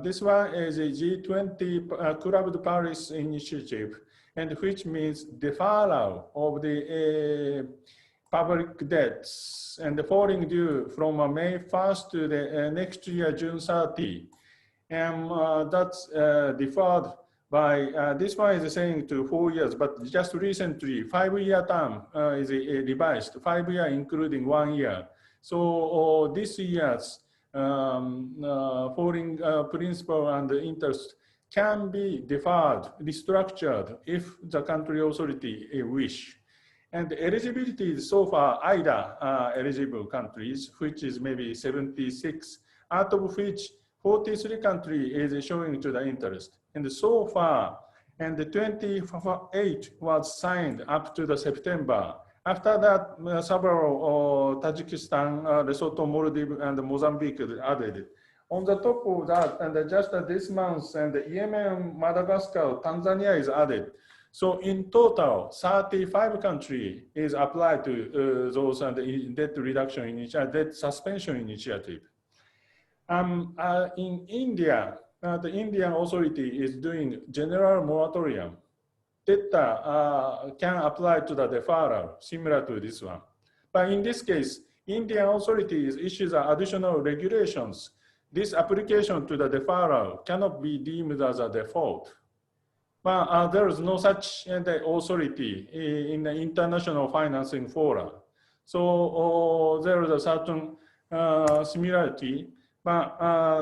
This one is a G20 Club de Paris initiative, and which means deferral of the public debts and the falling due from May 1st to the next year, June 30. And that's deferred by, this one is saying to 4 years, but just recently, 5-year term is revised, 5 year including 1 year. So this year's falling principal and interest can be deferred, restructured if the country authority wish. And the eligibility is so far either eligible countries, which is maybe 76, out of which 43 countries is showing to the interest. And so far, and the 28 was signed up to the September. After that, several Tajikistan, Lesotho, Maldives, and Mozambique added. On the top of that, and just this month, and Yemen, Madagascar, Tanzania is added. So in total, 35 countries is applied to those debt reduction initiative, debt suspension initiative. In India, the Indian authority is doing general moratorium. Debtor can apply to the deferral, similar to this one. But in this case, Indian authorities issues additional regulations. This application to the deferral cannot be deemed as a default. But there is no such authority in the international financing fora. So there is a certain similarity, but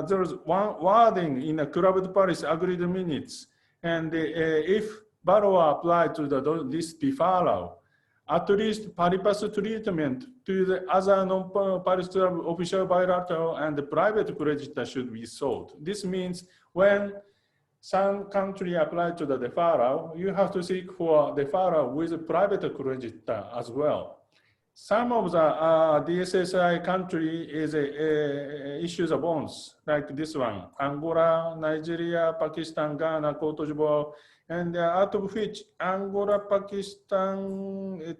there is one wording in the Club de Paris agreed minutes. And if borrower applied to this deferral, at least pari passu treatment to the other non-pari official bilateral and the private creditor should be sought. This means when some country apply to the deferral, you have to seek for deferral with a private creditor as well. Some of the DSSI country is issues of bonds like this one: Angola, Nigeria, Pakistan, Ghana, Cote d'Ivoire, and out of which Angola, Pakistan,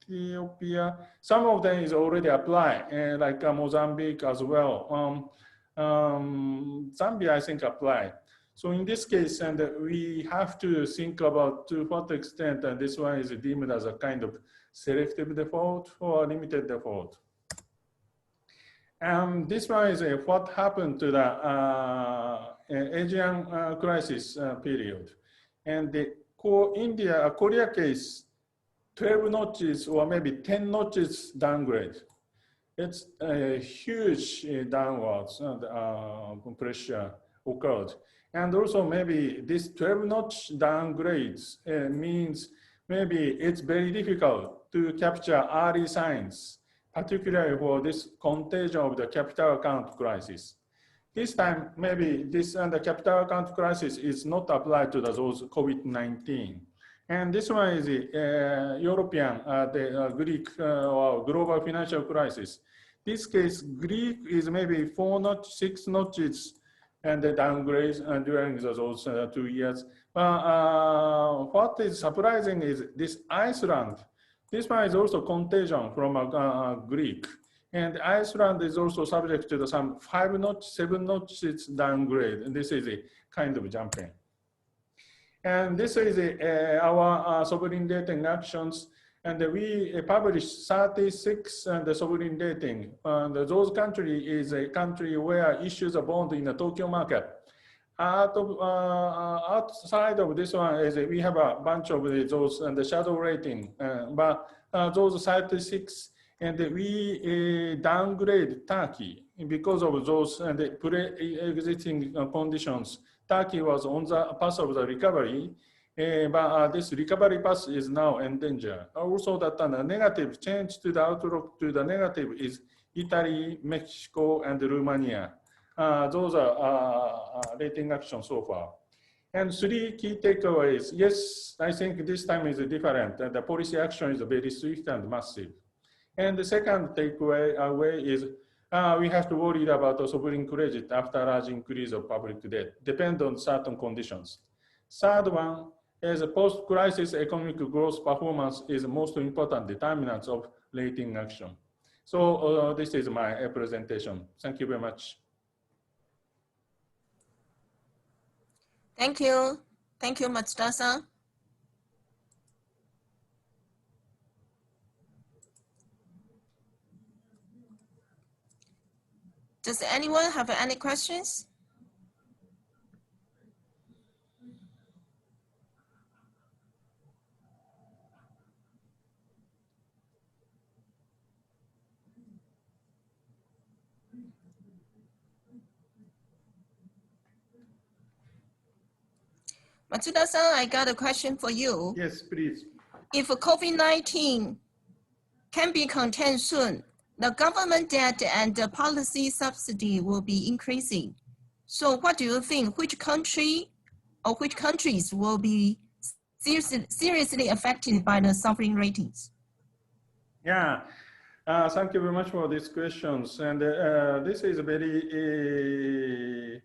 Ethiopia, some of them is already applied, like Mozambique as well. Zambia, I think, applied. So in this case, and we have to think about to what extent this one is deemed as a kind of selective default or limited default. This one is what happened to the Asian crisis period. And the Korea case, 12 notches or maybe 10 notches downgrade. It's a huge downwards pressure occurred. And also maybe this 12-notch downgrades means maybe it's very difficult to capture early signs, particularly for this contagion of the capital account crisis. This time, maybe this the capital account crisis is not applied to those COVID-19. And this one is the European, the Greek or global financial crisis. This case, Greek is maybe 4 notches, 6 notches, and the downgrades during those 2 years. What is surprising is this Iceland. This one is also contagion from Greek. And Iceland is also subject to some 5 notches, 7 notches downgrade. And this is a kind of jumping. And this is our sovereign rating actions. And we published 36 the sovereign rating. Those country is a country where issues a bond in the Tokyo market. Outside of this one is we have a bunch of those and the shadow rating, but those 36 and we downgrade Turkey because of those and the pre-existing conditions. Turkey was on the path of the recovery, but this recovery path is now in danger. Also, that the negative change to the outlook to the negative is Italy, Mexico, and Romania. Those are rating actions so far. And 3 key takeaways. Yes, I think this time is different. The policy action is very swift and massive. And the second takeaway is we have to worry about the sovereign credit after large increase of public debt, depend on certain conditions. Third one is post-crisis economic growth performance is the most important determinants of rating action. So this is my presentation. Thank you very much. Thank you. Thank you, Matsuda-san. Does anyone have any questions? Matsuda-san, I got a question for you. Yes, please. If COVID-19 can be contained soon, the government debt and the policy subsidy will be increasing. So what do you think? Which country or which countries will be seriously affected by the sovereign ratings? Yeah, thank you very much for these questions. And this is very,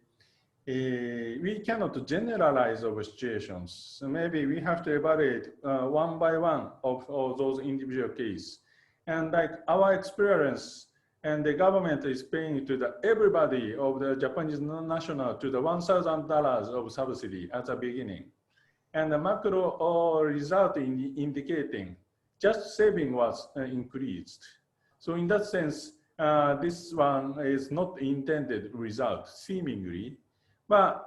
we cannot generalize over situations. So maybe we have to evaluate one by one of those individual cases. And like our experience, and the government is paying to the everybody of the Japanese national to the $1,000 of subsidy at the beginning. And the macro result indicating just saving was increased. So in that sense, this one is not intended result, seemingly. But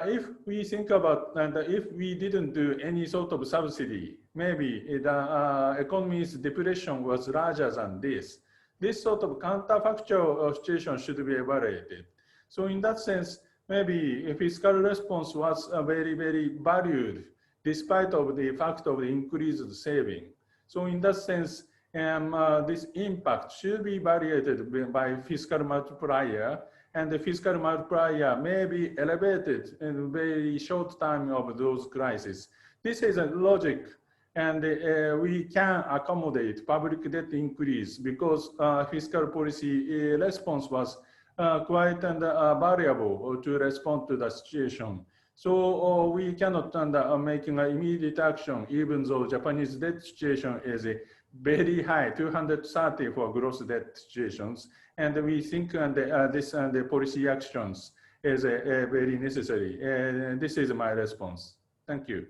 if we think about, and if we didn't do any sort of subsidy, maybe the economy's depression was larger than this. This sort of counterfactual situation should be evaluated. So in that sense, maybe a fiscal response was very, very valued despite of the fact of the increased saving. So in that sense, this impact should be evaluated by fiscal multiplier, and the fiscal multiplier may be elevated in a very short time of those crises. This is a logic, and we can accommodate public debt increase because fiscal policy response was quite variable to respond to the situation. So we cannot making an immediate action, even though Japanese debt situation is very high, 230 for gross debt situations. And we think this policy actions is very necessary. This is my response. Thank you.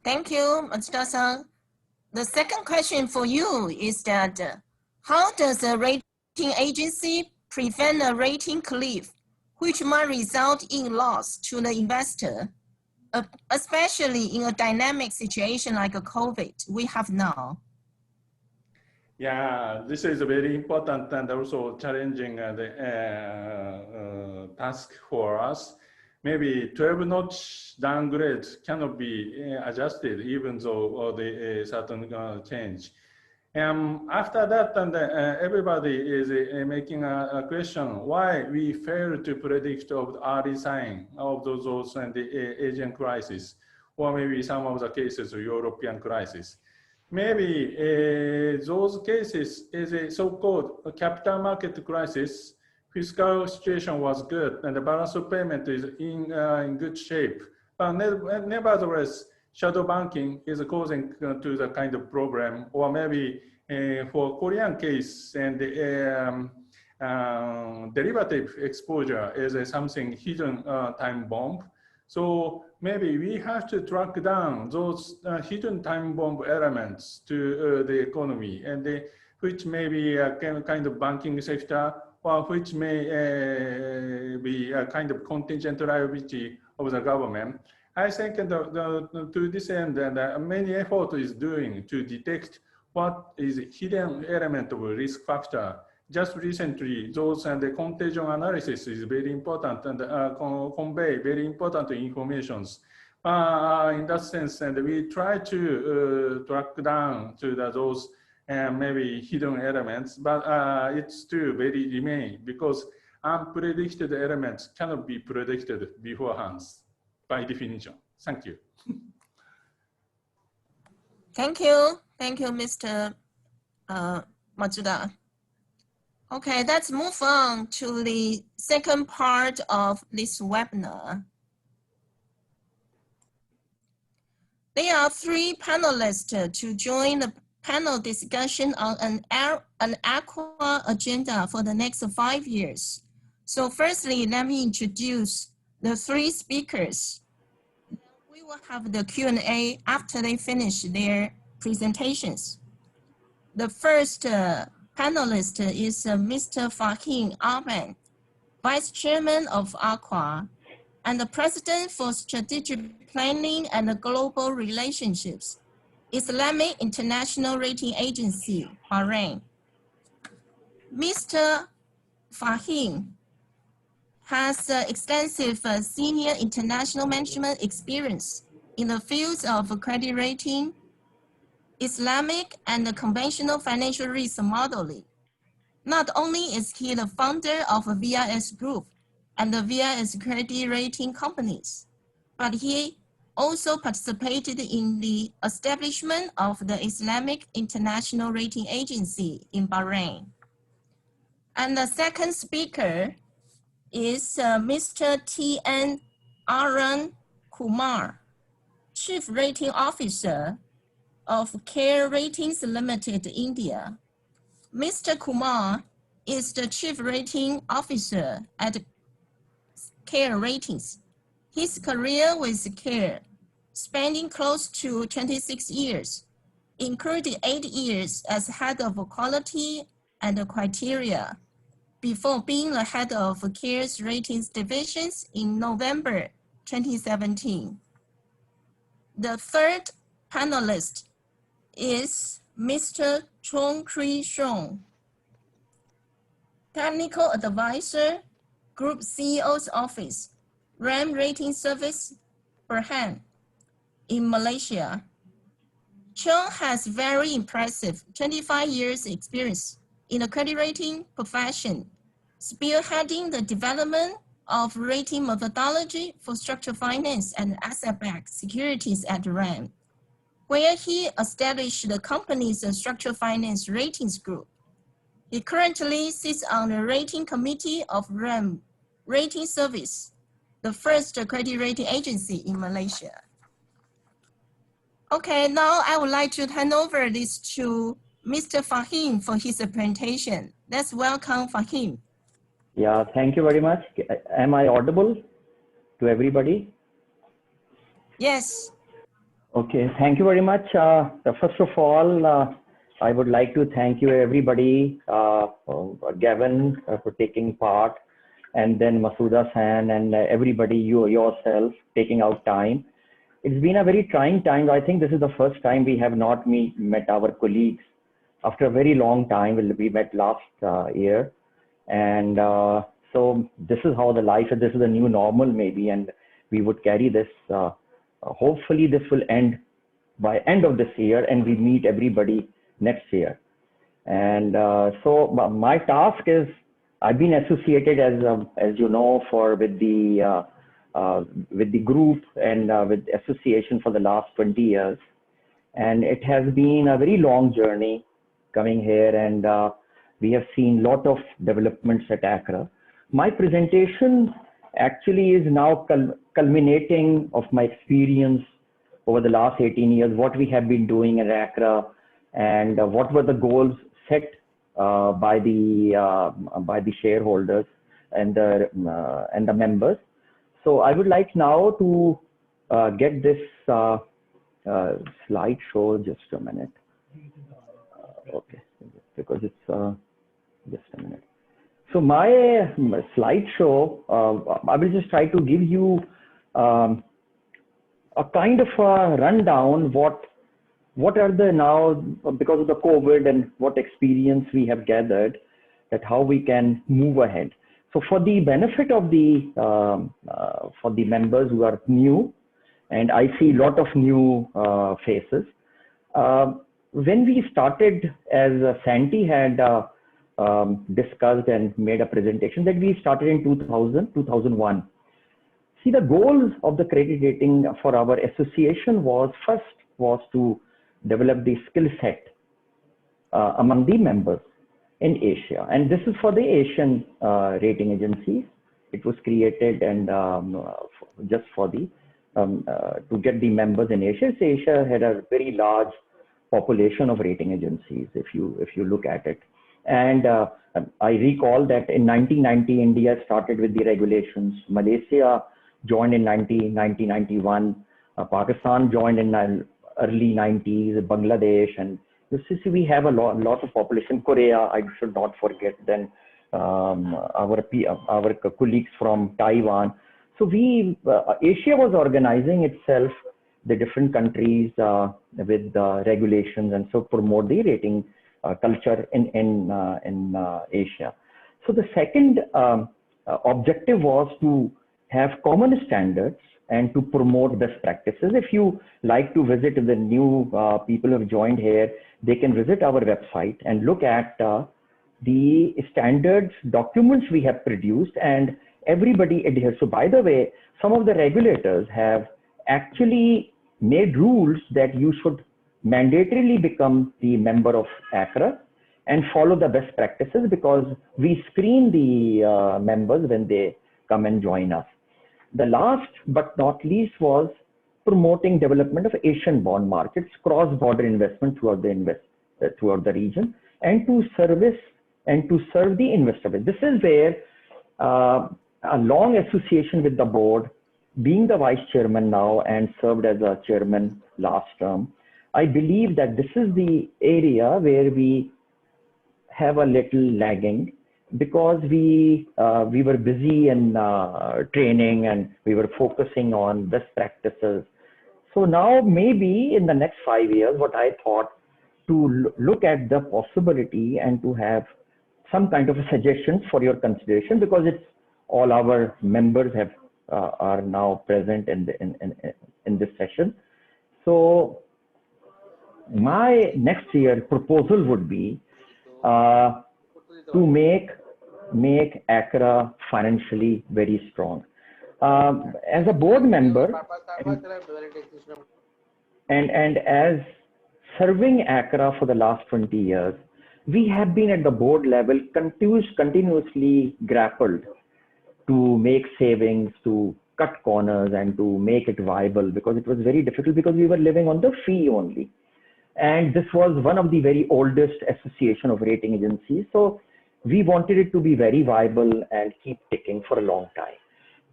Thank you, Matsuda-san. The second question for you is that how does a rating agency prevent a rating cliff, which might result in loss to the investor, especially in a dynamic situation like a COVID we have now? Yeah, this is a very important and also challenging task for us. Maybe 12-notch downgrade cannot be adjusted even though the certain change. After that, everybody is making a question why we fail to predict of the early sign of those and the Asian crisis, or maybe some of the cases of European crisis. Maybe those cases is a so-called capital market crisis. Fiscal situation was good and the balance of payment is in good shape. But nevertheless, shadow banking is causing to the kind of problem, or maybe for Korean case and derivative exposure is something hidden time bomb. So maybe we have to track down those hidden time bomb elements to the economy, and which may be a kind of banking sector, or which may be a kind of contingent liability of the government. I think to this end, many effort is doing to detect what is hidden element of risk factor. Just recently, those and the contagion analysis is very important and convey very important informations. In that sense, and we try to track down to those maybe hidden elements, but it's still very remain because unpredicted elements cannot be predicted beforehand by definition. Thank you. Thank you. Thank you, Mr. Matsuda. Okay, let's move on to the second part of this webinar. There are three panelists to join the panel discussion on an ACRAA agenda for the next 5 years. So firstly, let me introduce the three speakers. We will have the Q&A after they finish their presentations. The first panelist is Mr. Fahim Ahmed, Vice Chairman of ACRAA and the President for Strategic Planning and Global Relationships, Islamic International Rating Agency, Bahrain. Mr. Fahim has extensive senior international management experience in the fields of credit rating, Islamic and conventional financial risk modeling. Not only is he the founder of VIS Group and the VIS credit rating companies, but he also participated in the establishment of the Islamic International Rating Agency in Bahrain. And the second speaker is Mr. T.N. Arun Kumar, Chief Rating Officer of CARE Ratings Limited, India. Mr. Kumar is the Chief Rating Officer at CARE Ratings. His career with CARE, spanning close to 26 years, including 8 years as head of quality and criteria, before being the head of CARE's ratings divisions in November 2017. The third panelist is Mr. Chong Kui Shong, Technical Advisor, Group CEO's Office, RAM Rating Service, Berhad, in Malaysia. Chung has very impressive 25 years experience in the credit rating profession, spearheading the development of rating methodology for structured finance and asset-backed securities at RAM, where he established the company's structured finance ratings group. He currently sits on the rating committee of RAM Rating Service, the first credit rating agency in Malaysia. Okay, now I would like to hand over this to Mr. Fahim for his presentation. Let's welcome Fahim. Yeah, thank you very much. Am I audible to everybody? Yes. Okay, thank you very much. First of all, I would like to thank you everybody, Gavin for taking part, and then Masuda-san and everybody, you yourself taking out time. It's been a very trying time. I think this is the first time we have not met our colleagues after a very long time. We met last year. And so this is how the life is. This is the new normal maybe, and we would carry this. Hopefully this will end by end of this year and we meet everybody next year. And so my task is, I've been associated as you know, with the group and with association for the last 20 years. And it has been a very long journey coming here, and we have seen a lot of developments at ACRAA. My presentation actually is now culminating of my experience over the last 18 years, what we have been doing at ACRAA, and what were the goals set by the shareholders and the members. So I would like now to get this slideshow. Just a minute. Okay, because it's just a minute. So my slideshow, I will just try to give you a kind of a rundown what are the now, because of the COVID and what experience we have gathered, that how we can move ahead. So for the benefit of for the members who are new, and I see a lot of new faces. When we started, as Santi had discussed and made a presentation, that we started in 2001. See, the goals of the credit rating for our association was to develop the skill set among the members in Asia. And this is for the Asian rating agencies. It was created and just for the to get the members in Asia. So Asia had a very large population of rating agencies, if you look at it. And I recall that in 1990, India started with the regulations. Malaysia joined in 1991. Pakistan joined in early 90s, Bangladesh, and you see we have a lot of population. Korea, I should not forget. Then our colleagues from Taiwan. So Asia was organizing itself, the different countries with regulations, and so promote the rating culture in Asia. So the second objective was to have common standards and to promote best practices. If you like to visit, the new people who have joined here, they can visit our website and look at the standards documents we have produced, and everybody adheres. So by the way, some of the regulators have actually made rules that you should mandatorily become the member of ACRAA and follow the best practices, because we screen the members when they come and join us. The last but not least was promoting development of Asian bond markets, cross-border investment throughout the region, and to serve the investor base. This is where a long association with the board, being the vice chairman now and served as a chairman last term, I believe that this is the area where we have a little lagging, because we were busy in training and we were focusing on best practices. So now maybe in the next 5 years, what I thought, to look at the possibility and to have some kind of a suggestions for your consideration, because it's all our members are now present in this session. So my next year proposal would be to make ACRAA financially very strong. As a board member and as serving ACRAA for the last 20 years, we have been at the board level continuously grappled to make savings, to cut corners and to make it viable, because it was very difficult because we were living on the fee only. And this was one of the very oldest association of rating agencies. So we wanted it to be very viable and keep ticking for a long time.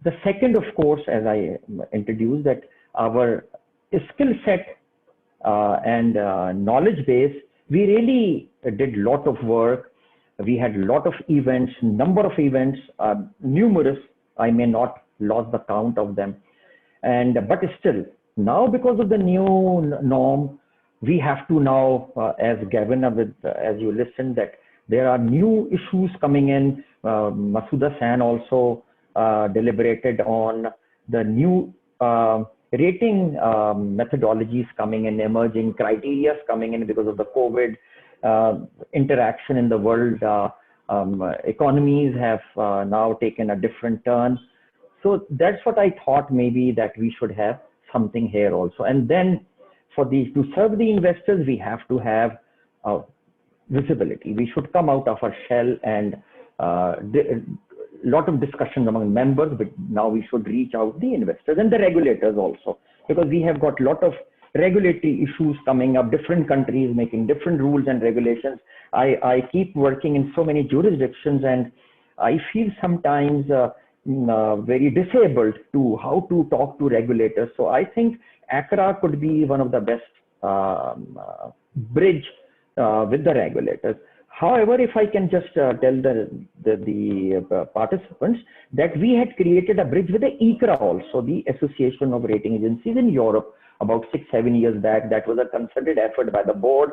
The second, of course, as I introduced, that our skill set and knowledge base, we really did a lot of work. We had a lot of events, number of events, numerous. I may not lost the count of them. But still, now because of the new norm, we have to now, as Gavin, as you listened, that there are new issues coming in. Masuda San also deliberated on the new rating methodologies coming in, emerging criteria coming in because of the COVID interaction in the world. Economies have now taken a different turn. So that's what I thought, maybe that we should have something here also. And then to serve the investors, we have to have visibility. We should come out of our shell, and lot of discussions among members, but now we should reach out the investors and the regulators also, because we have got a lot of regulatory issues coming up, different countries making different rules and regulations. I keep working in so many jurisdictions, and I feel sometimes very disabled to how to talk to regulators. So I think ACRAA could be one of the best bridge with the regulators. However, if I can just tell the participants that we had created a bridge with the ACRAA also, the Association of Rating Agencies in Europe, about 6-7 years back. That was a concerted effort by the board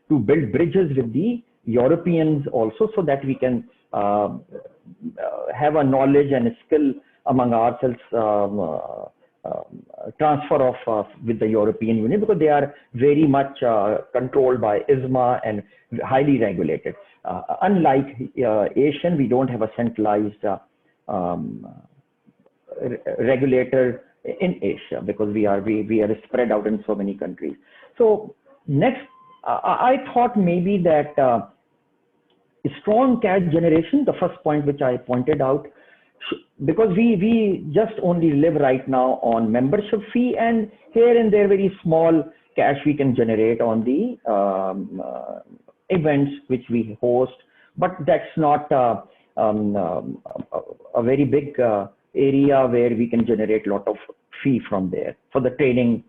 to build bridges with the Europeans also, so that we can have a knowledge and a skill among ourselves, transfer of with the European Union, because they are very much controlled by ISMA and highly regulated. Unlike Asian, we don't have a centralized regulator in Asia, because we are spread out in so many countries. So next, I thought maybe that strong cash generation, the first point which I pointed out, because we just only live right now on membership fee, and here and there very small cash we can generate on the events which we host, but that's not a very big area where we can generate a lot of fee from there for the training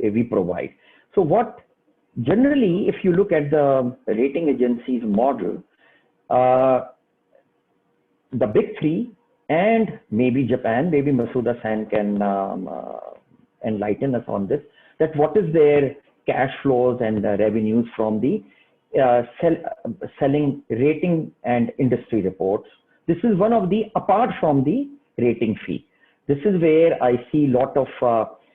we provide. So what generally, if you look at the rating agencies model, the big three and maybe Japan, maybe Masuda San can enlighten us on this, that what is their cash flows and revenues from the selling rating and industry reports. This is one of the, apart from the rating fee, this is where I see a lot of,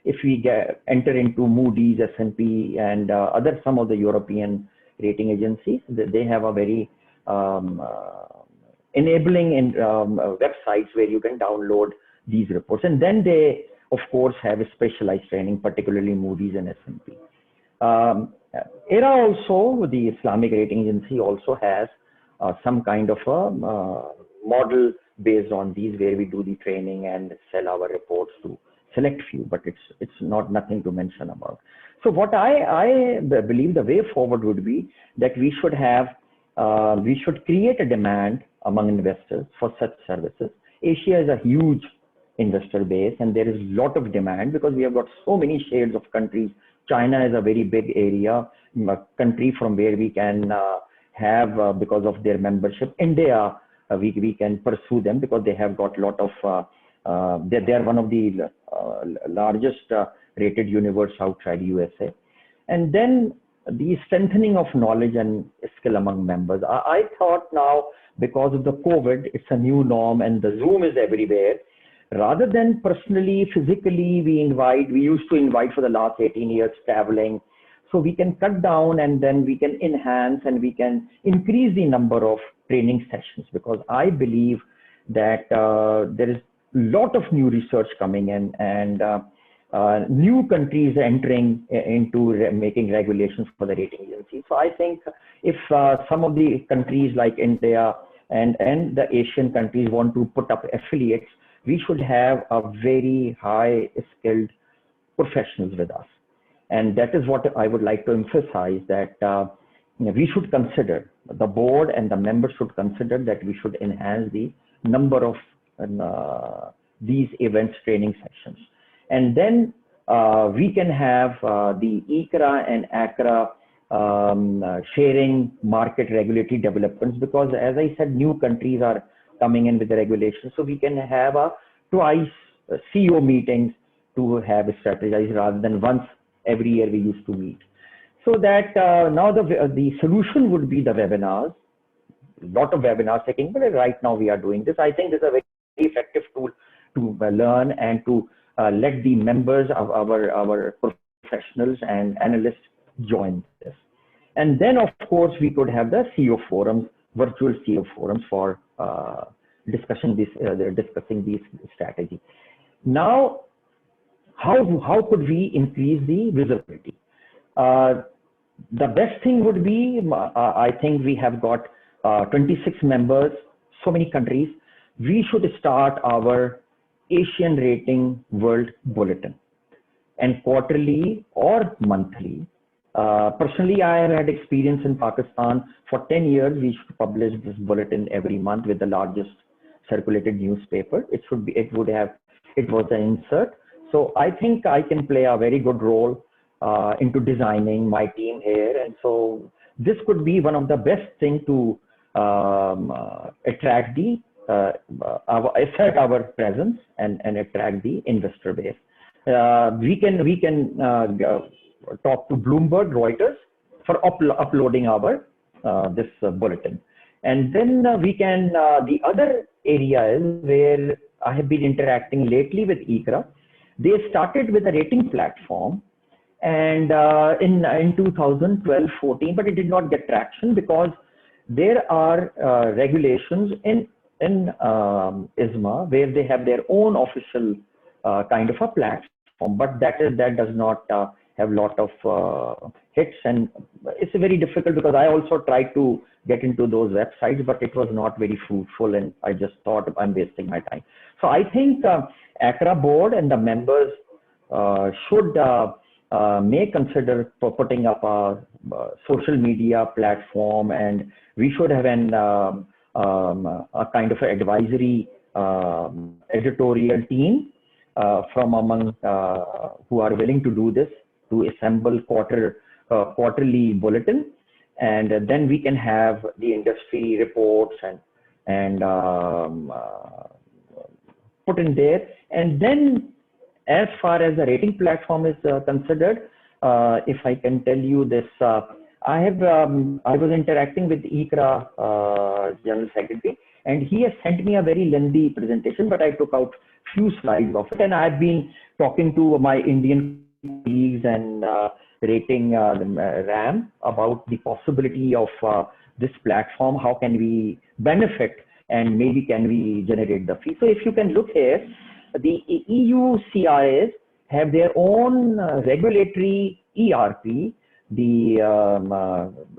if we enter into Moody's, S&P and other some of the European rating agencies, they have a very enabling in websites where you can download these reports, and then they of course have a specialized training, particularly Moody's and S&P. ACRAA also, the Islamic rating agency, also has some kind of a model based on these, where we do the training and sell our reports to select few, but it's not nothing to mention about. So what I believe the way forward would be that we should have we should create a demand among investors for such services. Asia is a huge investor base, and there is a lot of demand because we have got so many shades of countries. China is a very big area, a country from where we can have, because of their membership. India, we can pursue them because they have got a lot of, they are one of the largest rated universe outside USA. And then the strengthening of knowledge and skill among members. I thought now, because of the COVID, it's a new norm and the Zoom is everywhere. Rather than personally, physically, we used to invite for the last 18 years traveling. So we can cut down and then we can enhance and we can increase the number of training sessions, because I believe that there is a lot of new research coming in, and new countries entering into making regulations for the rating agencies. So I think if some of the countries like India and the Asian countries want to put up affiliates, we should have a very high skilled professionals with us. And that is what I would like to emphasize, that we should consider, the board and the members should consider that we should enhance the number of these events training sessions. And then we can have the ACRAA and ACRAA sharing market regulatory developments, because as I said, new countries are coming in with the regulations. So we can have a twice CEO meetings to have strategize rather than once every year we used to meet. So that now the solution would be the webinars, a lot of webinars taking, but right now we are doing this. I think this is a very effective tool to learn and to let the members of our professionals and analysts join this. And then of course we could have the CEO forums, virtual CEO forums for discussing these strategy. Now, how could we increase the visibility? The best thing would be, I think we have got 26 members, so many countries. We should start our Asian Rating World Bulletin, and quarterly or monthly. Personally, I have had experience in Pakistan. For 10 years, we should publish this bulletin every month with the largest circulated newspaper. It was an insert. So I think I can play a very good role into designing my team here. And so this could be one of the best things to attract our presence and attract the investor base. We can talk to Bloomberg, Reuters for uploading our this bulletin. And then we can, the other area is where I have been interacting lately with ACRAA. They started with a rating platform, and in 2012-14, but it did not get traction because there are regulations in ISMA where they have their own official kind of a platform, but that does not have a lot of hits, and it's very difficult because I also tried to get into those websites, but it was not very fruitful, and I just thought I'm wasting my time. So I think ACRAA board and the members should may consider for putting up a social media platform, and we should have a kind of an advisory editorial team from among who are willing to do this, to assemble quarterly bulletin, and then we can have the industry reports and put in there. And then as far as the rating platform is considered, if I can tell you this, I was interacting with ACRAA General Secretary, and he has sent me a very lengthy presentation, but I took out few slides of it, and I've been talking to my Indian colleagues and rating RAM about the possibility of this platform. How can we benefit, and maybe can we generate the fee? So if you can look here, the EU CRAs have their own regulatory ERP, the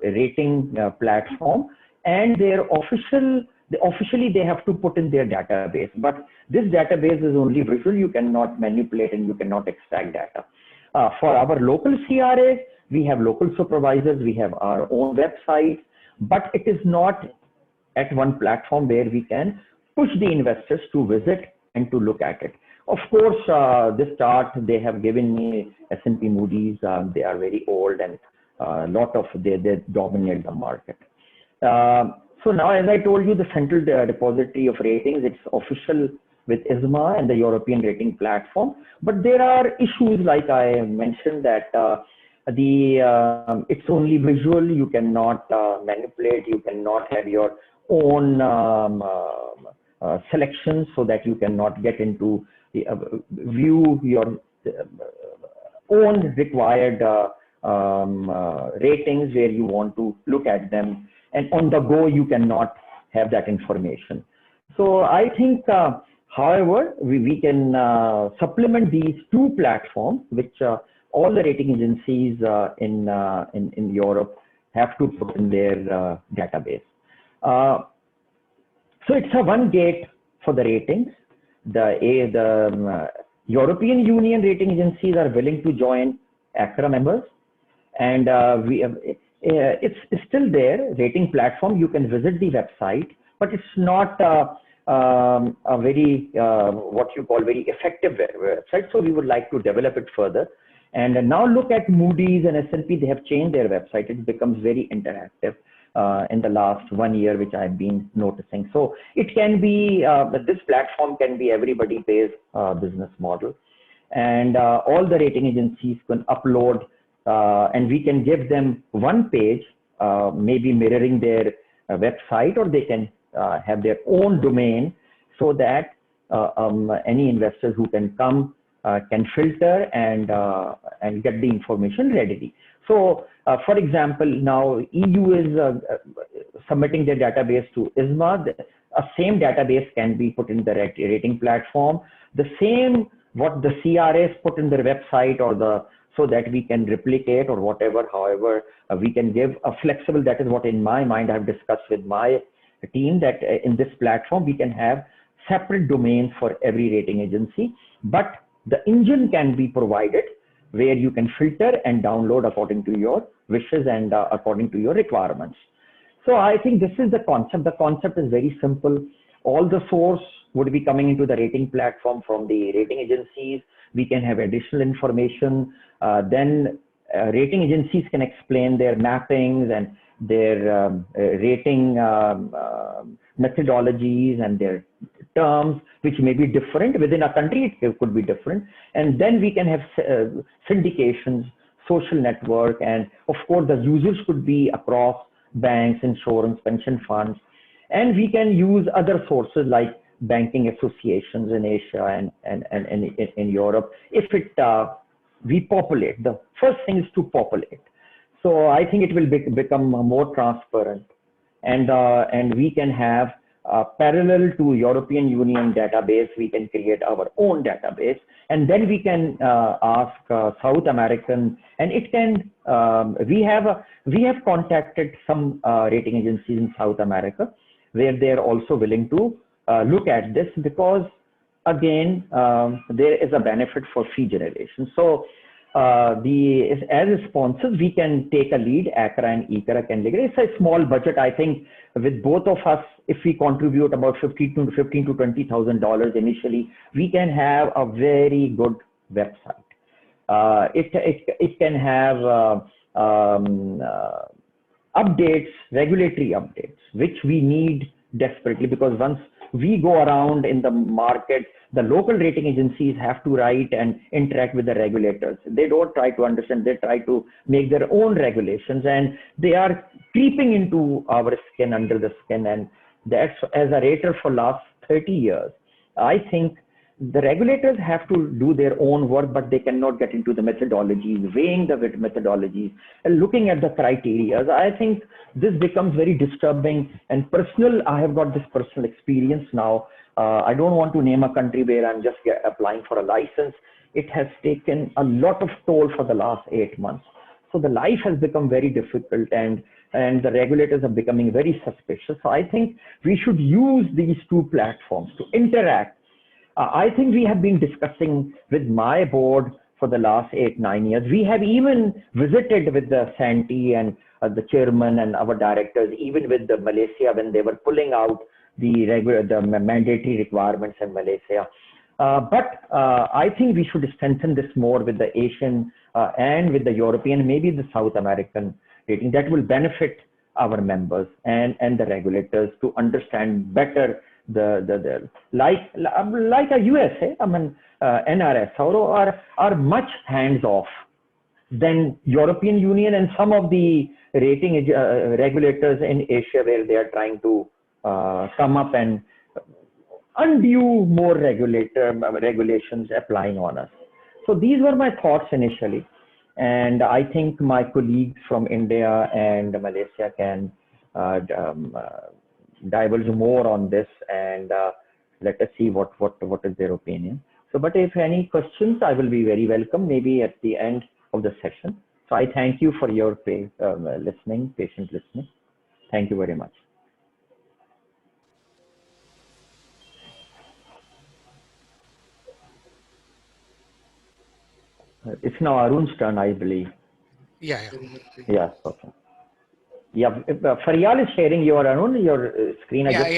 rating platform, and their officially they have to put in their database, but this database is only visual. You cannot manipulate and you cannot extract data. For our local CRAs, we have local supervisors, we have our own website, but it is not at one platform where we can push the investors to visit and to look at it. Of course, this chart they have given me, S&P Moody's, they are very old, and a lot of they dominate the market. So now, as I told you, the central depository of ratings, it's official with ISMA and the European rating platform. But there are issues, like I mentioned, that it's only visual. You cannot manipulate. You cannot have your own selections, so that you cannot get into view your own required ratings where you want to look at them, and on the go you cannot have that information. So I think, however, we can supplement these two platforms, which all the rating agencies in Europe have to put in their database. So it's a one gate for the ratings. The European Union rating agencies are willing to join ACRAA members, and it's still there, rating platform. You can visit the website, but it's not a very what you call very effective website. So we would like to develop it further. And now look at Moody's and S&P. They have changed their website. It becomes very interactive in the last 1 year, which I've been noticing. So it can be, this platform can be everybody pays business model. And all the rating agencies can upload, and we can give them one page, maybe mirroring their website, or they can have their own domain, so that any investors who can come can filter and get the information readily. So, for example, now EU is submitting their database to ISMA. A same database can be put in the rating platform. The same what the CRAs put in their website, or so that we can replicate or whatever. However, we can give a flexible. That is what in my mind I've discussed with my team, that in this platform we can have separate domains for every rating agency, but the engine can be provided where you can filter and download according to your wishes and according to your requirements. So I think this is the concept. The concept is very simple. All the source would be coming into the rating platform from the rating agencies. We can have additional information. Then rating agencies can explain their mappings and their rating methodologies and their terms, which may be different within a country. It could be different. And then we can have syndications, social network, and of course the users could be across banks, insurance, pension funds. And we can use other sources like banking associations in Asia and in Europe. If it we populate, the first thing is to populate. So I think it will become more transparent, and we can have parallel to European Union database. We can create our own database, and then we can ask South American, and it can. We have contacted some rating agencies in South America, where they are also willing to look at this, because again there is a benefit for fee generation. So as sponsors, we can take a lead. ACRAA and ACRAA can lead. It's a small budget. I think with both of us, if we contribute about $15,000 to $20,000 initially, we can have a very good website. It can have updates, regulatory updates, which we need desperately, because once we go around in the market, the local rating agencies have to write and interact with the regulators. They don't try to understand, they try to make their own regulations, and they are creeping into our skin, under the skin. And that's, as a rater for last 30 years, I think the regulators have to do their own work, but they cannot get into the methodologies, weighing the methodologies, and looking at the criteria. I think this becomes very disturbing and personal. I have got this personal experience now. I don't want to name a country where I'm just applying for a license. It has taken a lot of toll for the last 8 months. So the life has become very difficult, and the regulators are becoming very suspicious. So I think we should use these two platforms to interact. I think we have been discussing with my board for the last 8-9 years. We have even visited with the Santi and the chairman and our directors, even with the Malaysia, when they were pulling out the mandatory requirements in Malaysia. But I think we should strengthen this more with the Asian and with the European, maybe the South American rating. That will benefit our members and the regulators to understand better like a USA, I mean NRS are much hands off than European Union and some of the rating regulators in Asia, where they are trying to come up and undue more regulations applying on us. So these were my thoughts initially, And I think my colleagues from India and Malaysia can divulge more on this, and let us see what is their opinion. So, but if any questions, I will be very welcome, maybe at the end of the session. So I thank you for your patient listening. Thank you very much. It's now Arun's turn, I believe. Yeah. Yeah, okay. Yeah, Faryal is sharing your Arun, your screen. Yeah.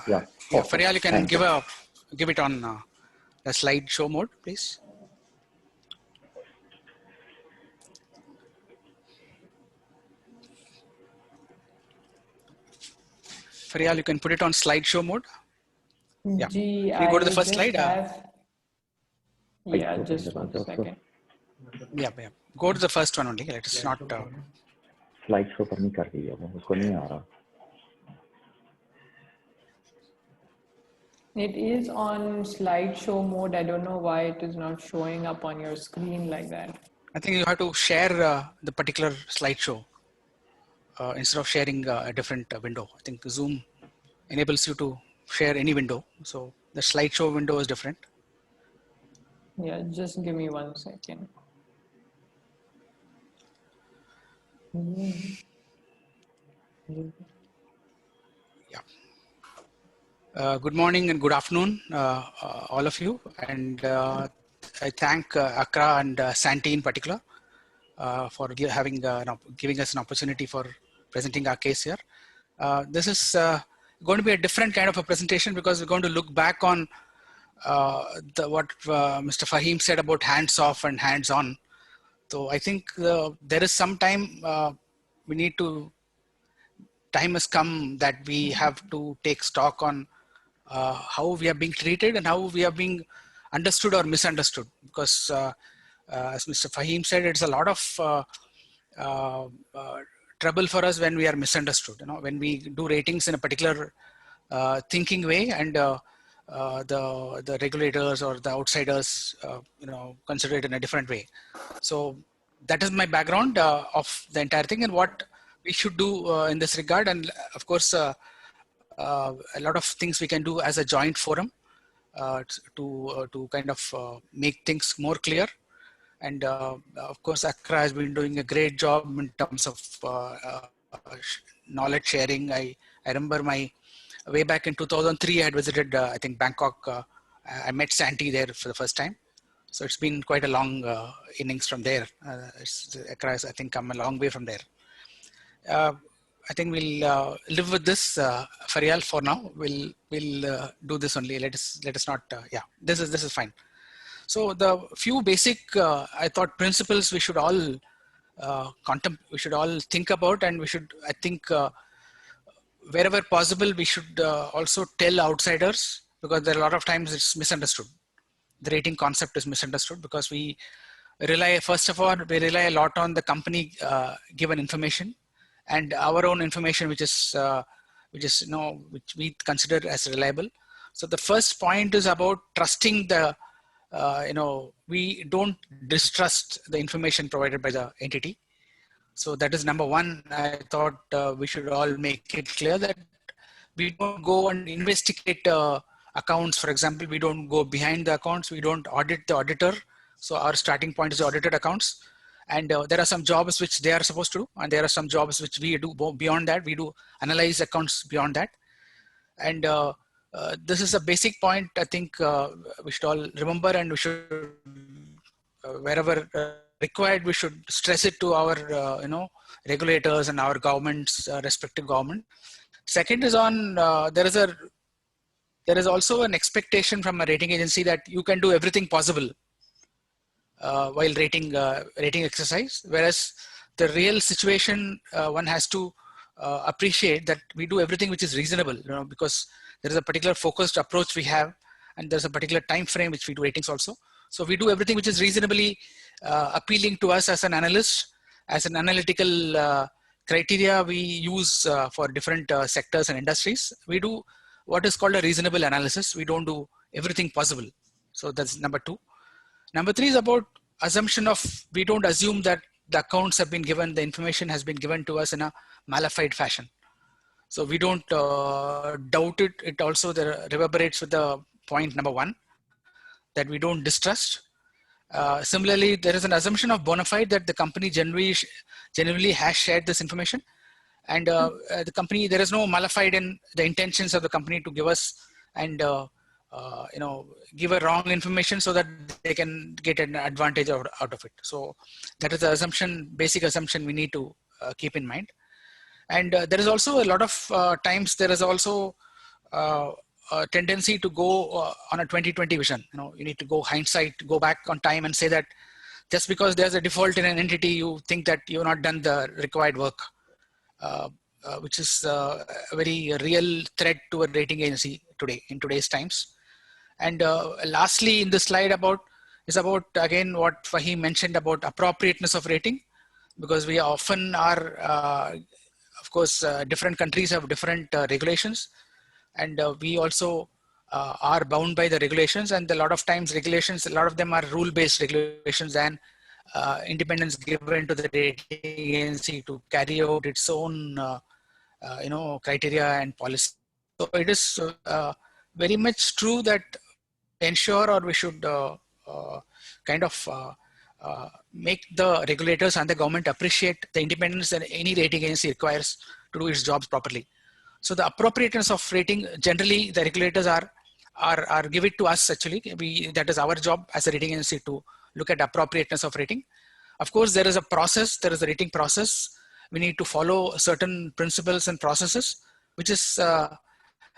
Yeah. Okay. Faryal, you can give it on the slideshow mode, please. Faryal, you can put it on slideshow mode. Yeah. Gee, Can you go to the I first just slide? have. Yeah, just 1 second. Yeah. Go to the first one only. Let us not. Slideshow पर नहीं कर दिया वो, उसको नहीं आ रहा. It is on slideshow mode. I don't know why it is not showing up on your screen like that. I think you have to share the particular slideshow instead of sharing a different window. I think Zoom enables you to share any window. So the slideshow window is different. Yeah, just give me 1 second. Yeah. Good morning and good afternoon, all of you. And I thank ACRAA and Santi in particular for giving us an opportunity for presenting our case here. This is going to be a different kind of a presentation because we're going to look back on what Mr. Fahim said about hands off and hands on. So I think there is some time time has come that we have to take stock on how we are being treated and how we are being understood or misunderstood. Because as Mr. Fahim said, it's a lot of trouble for us when we are misunderstood. When we do ratings in a particular thinking way, and the regulators or the outsiders, consider it in a different way. So that is my background of the entire thing and what we should do in this regard. And of course, a lot of things we can do as a joint forum to kind of make things more clear. And of course, ACRAA has been doing a great job in terms of knowledge sharing. I remember way back in 2003, I had visited, I think, Bangkok. I met Santi there for the first time. So it's been quite a long innings from there. ACRAA has, I think, come a long way from there. I think we'll live with this, Faryal, for now. We'll do this only. Let us not. Yeah, this is fine. So the few basic, I thought, principles we should all we should all think about, and we should, I think, wherever possible, we should also tell outsiders, because there are a lot of times it's misunderstood. The rating concept is misunderstood because we rely, first of all, a lot on the company given information and our own information, which we consider as reliable. So the first point is about trusting the, we don't distrust the information provided by the entity. So that is number one. I thought we should all make it clear that we don't go and investigate accounts. For example, we don't go behind the accounts. We don't audit the auditor. So our starting point is the audited accounts. And there are some jobs which they are supposed to do, and there are some jobs which we do beyond that. We do analyze accounts beyond that. And this is a basic point, I think we should all remember, and we should, wherever required, we should stress it to our, regulators and our governments, respective government. Second is on, there is also an expectation from a rating agency that you can do everything possible while rating exercise, whereas the real situation, one has to appreciate that we do everything which is reasonable, because there is a particular focused approach we have, and there's a particular time frame which we do ratings also. So we do everything which is reasonably appealing to us as an analyst, as an analytical criteria we use for different sectors and industries. We do what is called a reasonable analysis. We don't do everything possible. So that's number two. Number three is about assumption of, we don't assume that the accounts have been given, the information has been given to us in a malified fashion. So we don't doubt it. It also reverberates with the point number 1, that we don't distrust. Similarly, there is an assumption of bona fide that the company genuinely has shared this information. And the company, there is no malified in the intentions of the company to give us and give a wrong information so that they can get an advantage out of it. So that is the assumption, basic assumption we need to keep in mind. And there is also a lot of times there is also a tendency to go on a 2020 vision. You need to go hindsight, go back on time and say that just because there's a default in an entity, you think that you've not done the required work, which is a very real threat to a rating agency today, in today's times. And lastly, in this slide is about again what Fahim mentioned about appropriateness of rating, because we often are, of course, different countries have different regulations, and we also are bound by the regulations, and a lot of times regulations, a lot of them are rule-based regulations and independence given to the rating agency to carry out its own criteria and policy. So it is very much true that ensure, or we should make the regulators and the government appreciate the independence that any rating agency requires to do its jobs properly. So the appropriateness of rating, generally the regulators are give it to us actually. That is our job as a rating agency to look at appropriateness of rating. Of course, there is a process, there is a rating process. We need to follow certain principles and processes, which is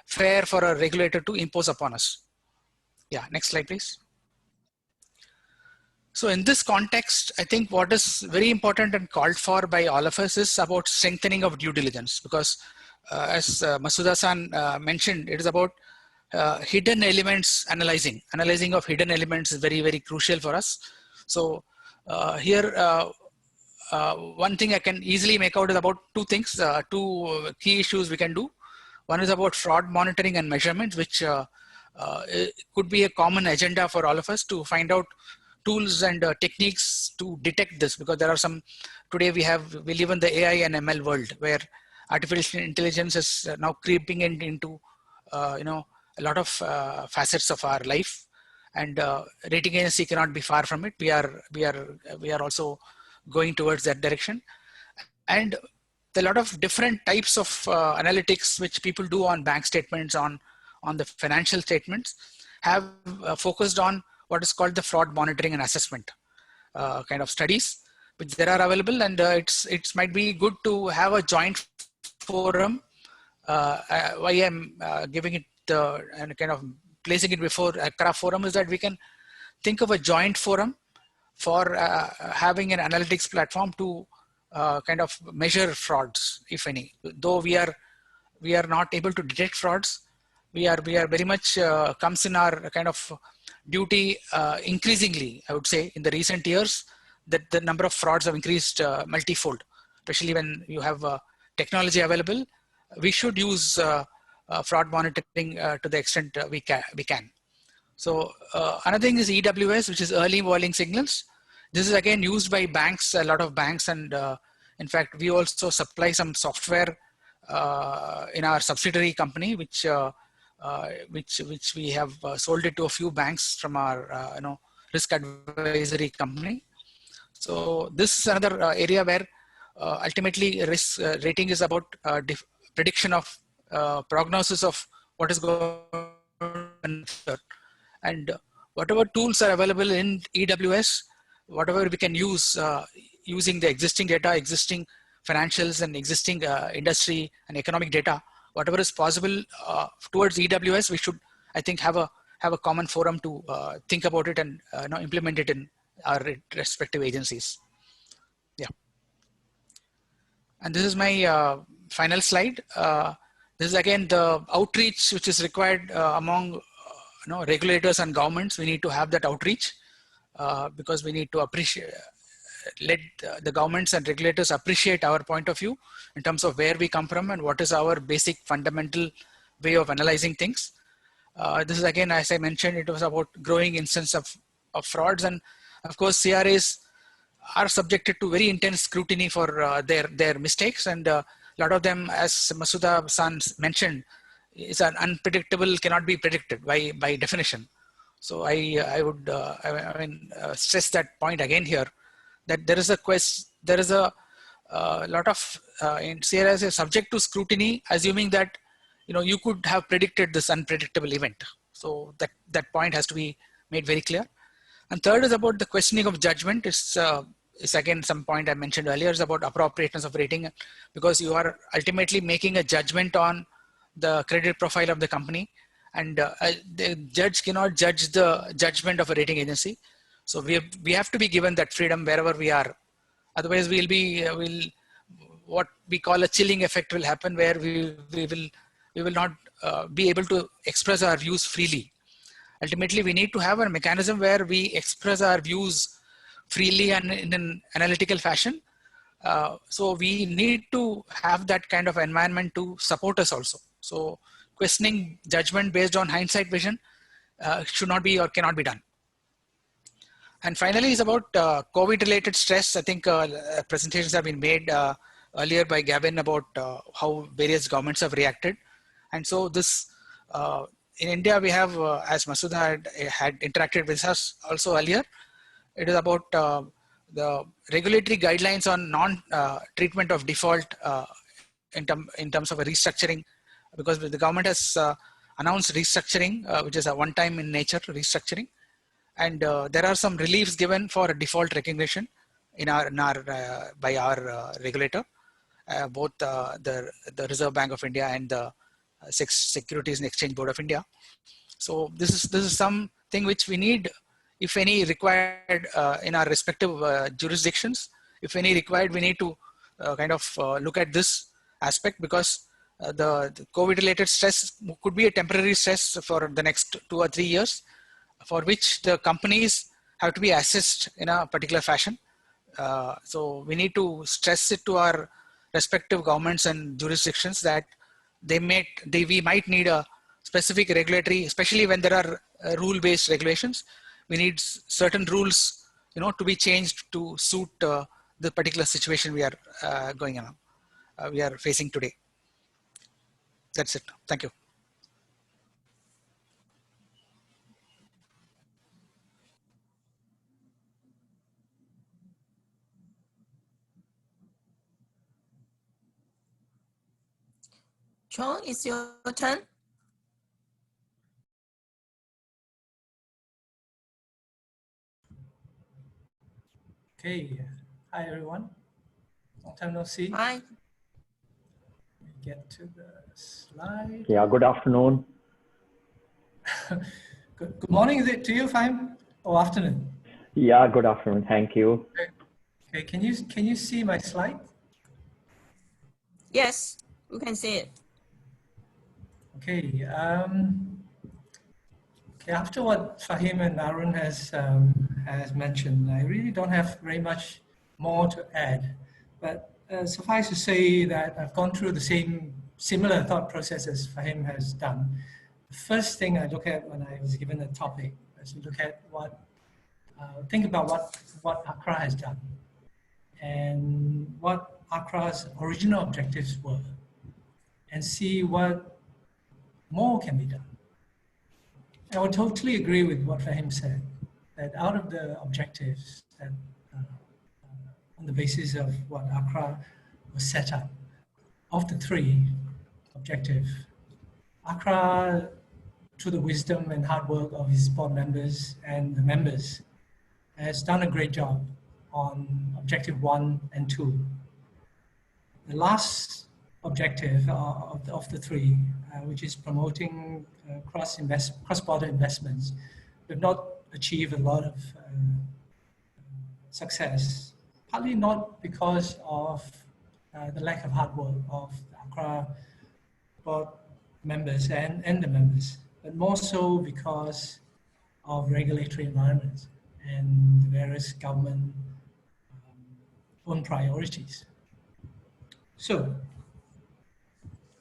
fair for a regulator to impose upon us. Yeah, next slide, please. So in this context, I think what is very important and called for by all of us is about strengthening of due diligence, because as Masuda-san mentioned, it is about hidden elements analyzing. Analyzing of hidden elements is very, very crucial for us. So here, one thing I can easily make out is about two things, two key issues we can do. One is about fraud monitoring and measurement, which could be a common agenda for all of us to find out tools and techniques to detect this, because there are some, today we live in the AI and ML world where artificial intelligence is now creeping into a lot of facets of our life, and rating agency cannot be far from it. We are also going towards that direction, and there are a lot of different types of analytics which people do on bank statements, on the financial statements, have focused on what is called the fraud monitoring and assessment kind of studies, which there are available, and it might be good to have a joint forum. Why I'm giving it and kind of placing it before ACRAA forum is that we can think of a joint forum for having an analytics platform to kind of measure frauds, if any. Though we are not able to detect frauds, we are very much comes in our kind of duty increasingly, I would say, in the recent years, that the number of frauds have increased multifold, especially when you have technology available. We should use fraud monitoring to the extent we can. So another thing is EWS, which is early warning signals. This is again used by banks, a lot of banks, and in fact, we also supply some software in our subsidiary company, which we have sold it to a few banks from our risk advisory company. So this is another area where ultimately risk rating is about prediction of prognosis of what is going on, and whatever tools are available in EWS, whatever we can use using the existing data, existing financials, and existing industry and economic data, whatever is possible towards EWS, we should, I think, have a common forum to think about it and implement it in our respective agencies. Yeah. And this is my final slide. This is again the outreach which is required among regulators and governments. We need to have that outreach because we need to let the governments and regulators appreciate our point of view in terms of where we come from and what is our basic fundamental way of analyzing things. This is again, as I mentioned, it was about growing instance of frauds, and Of course, CRAs are subjected to very intense scrutiny for their mistakes, and a lot of them, as Masuda San mentioned, is an unpredictable, cannot be predicted by definition. So I would stress that point again here, that there is a lot of in CRAs are subject to scrutiny, assuming that you could have predicted this unpredictable event. So that point has to be made very clear. And third is about the questioning of judgment. It's again some point I mentioned earlier, is about appropriateness of rating, because you are ultimately making a judgment on the credit profile of the company, and the judge cannot judge the judgment of a rating agency. So we have to be given that freedom wherever we are. Otherwise, what we call a chilling effect will happen, where we will not be able to express our views freely. Ultimately, we need to have a mechanism where we express our views freely and in an analytical fashion. So we need to have that kind of environment to support us also. So questioning judgment based on hindsight vision should not be or cannot be done. And finally, is about COVID-related stress. I think presentations have been made earlier by Gavin about how various governments have reacted. And so this, in India, we have, as Masuda had interacted with us also earlier, it is about the regulatory guidelines on non-treatment of default in terms of a restructuring, because the government has announced restructuring, which is a one-time in nature restructuring. And there are some reliefs given for a default recognition by our regulator, both the Reserve Bank of India and the Securities and Exchange Board of India. So this is something which we need, if any required in our respective jurisdictions. If any required, we need to kind of look at this aspect, because the COVID-related stress could be a temporary stress for the next 2 or 3 years, for which the companies have to be assessed in a particular fashion. So we need to stress it to our respective governments and jurisdictions that we might need a specific regulatory, especially when there are rule-based regulations. We need certain rules, to be changed to suit the particular situation we are we are facing today. That's it. Thank you. John, it's your turn. Okay, hi everyone. Long time no see. Hi. Let me get to the slide. Yeah, good afternoon. Good morning, is it to you, Fahim? Or afternoon? Yeah, good afternoon. Thank you. Okay, can you see my slide? Yes, we can see it. Okay. Okay. After what Fahim and Arun has mentioned, I really don't have very much more to add. But suffice to say that I've gone through the similar thought process as Fahim has done. The first thing I look at when I was given a topic is to look at think about what ACRAA has done and what ACRAA's original objectives were, and see what more can be done. I would totally agree with what Fahim said, that out of the objectives that on the basis of what ACRAA was set up, of the 3 objectives, ACRAA, through the wisdom and hard work of his board members and the members, has done a great job on objective 1 and 2. The last objective of the 3, which is promoting cross-border investments, we've not achieved a lot of success, partly not because of the lack of hard work of ACRAA board members and the members, but more so because of regulatory environments and various government own priorities. So,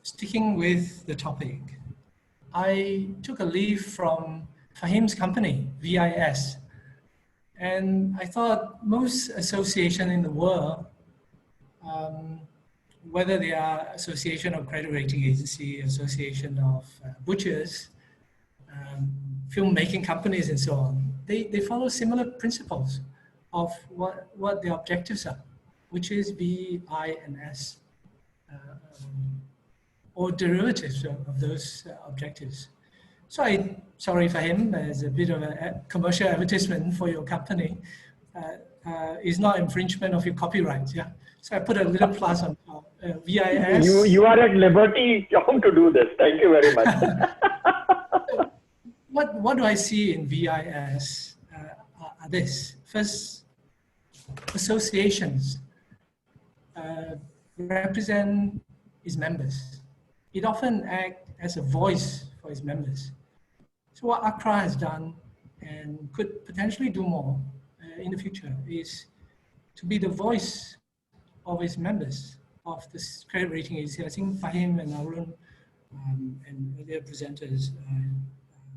sticking with the topic, I took a leaf from Fahim's company, VIS, And I thought most associations in the world, whether they are Association of Credit Rating Agency, Association of Butchers, filmmaking companies and so on, they follow similar principles of what their objectives are, which is B, I, and S, or derivatives of those objectives. So sorry for him, there's a bit of a commercial advertisement for your company. It's not infringement of your copyright, yeah? So I put a little plus on VIS. You are at liberty, Tom, to do this. Thank you very much. So what do I see in VIS are this. First, associations represent its members. It often acts as a voice for its members. So what ACRAA has done and could potentially do more in the future is to be the voice of its members of this credit rating agency. I think Fahim and Arun and earlier presenters,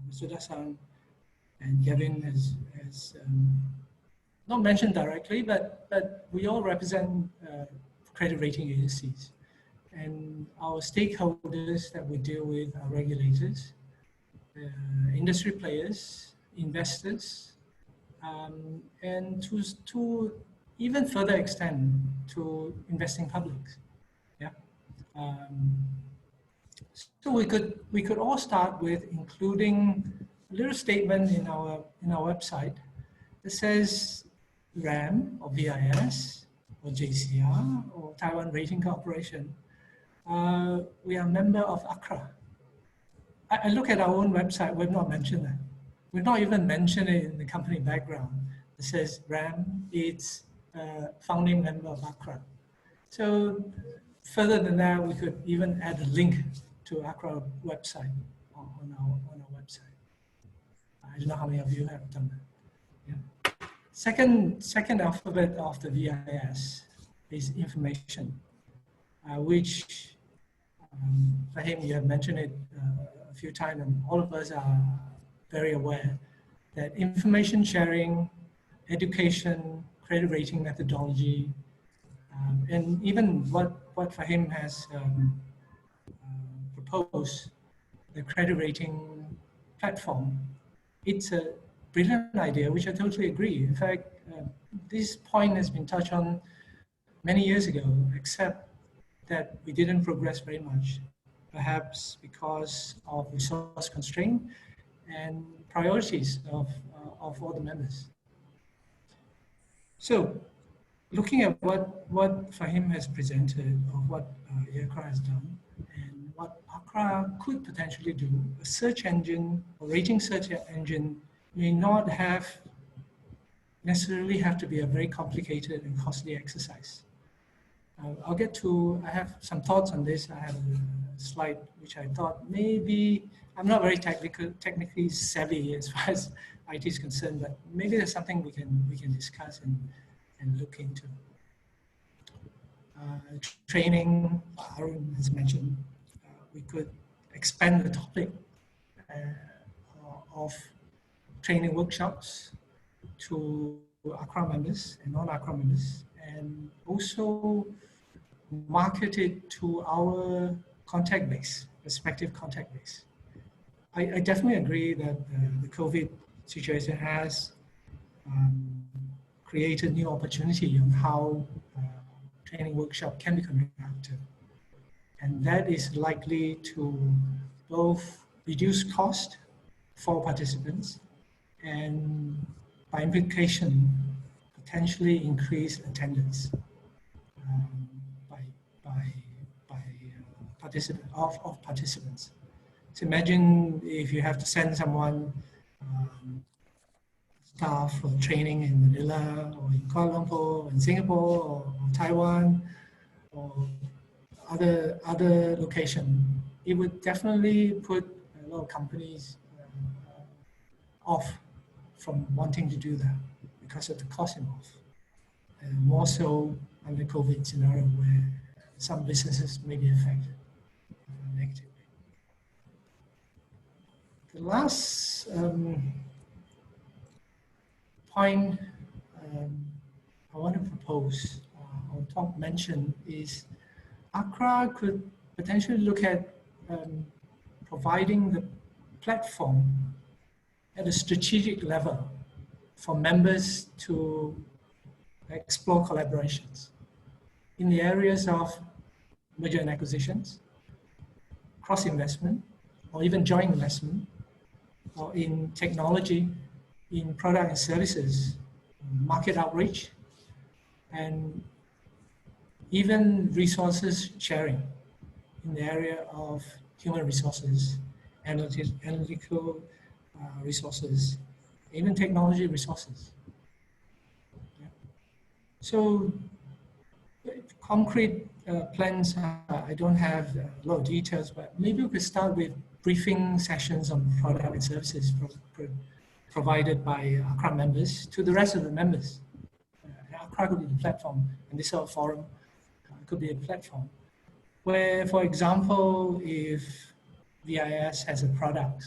Mr. Dasan and Gavin has not mentioned directly, but we all represent credit rating agencies. And our stakeholders that we deal with are regulators, industry players, investors, and to even further extent to investing publics. Yeah. So we could all start with including a little statement in our website that says RAM or VIS or JCR or Taiwan Rating Corporation. We are a member of ACRAA. I look at our own website, we've not mentioned that. We've not even mentioned it in the company background. It says RAM, it's a founding member of ACRAA. So further than that, we could even add a link to ACRAA website on our website. I don't know how many of you have done that. Yeah. Second alphabet of the VIS is information, which Fahim, you have mentioned it a few times, and all of us are very aware that information sharing, education, credit rating methodology, and even what Fahim has proposed, the credit rating platform, it's a brilliant idea, which I totally agree. In fact, this point has been touched on many years ago, except that we didn't progress very much, perhaps because of resource constraint and priorities of all the members. So, looking at what Fahim has presented, of what ACRAA has done, and what ACRAA could potentially do, a search engine, a rating search engine may not necessarily have to be a very complicated and costly exercise. I have some thoughts on this. I have a slide which I thought maybe, I'm not very technically savvy as far as IT is concerned, but maybe there's something we can discuss and look into. Training, Arun has mentioned, we could expand the topic of training workshops to ACRAA members and non-ACRAA members, and also market it to our contact base, respective contact base. I definitely agree that the COVID situation has created new opportunity on how training workshop can be conducted. And that is likely to both reduce cost for participants and by implication, potentially increase attendance of participants. So imagine if you have to send someone, staff for training in Manila or in Kuala Lumpur, in Singapore or Taiwan or other location. It would definitely put a lot of companies off from wanting to do that because of the cost involved. And more so under COVID scenario where some businesses may be affected negatively. The last point I want to propose or mention is ACRAA could potentially look at providing the platform at a strategic level for members to explore collaborations in the areas of merger and acquisitions, cross-investment, or even joint investment, or in technology, in product and services, market outreach, and even resources sharing in the area of human resources, analytical resources, even technology resources. Yeah. So concrete plans, I don't have a lot of details, but maybe we could start with briefing sessions on product and services provided by ACRAA members to the rest of the members. ACRAA could be the platform, and this sort of forum could be a platform where, for example, if VIS has a product,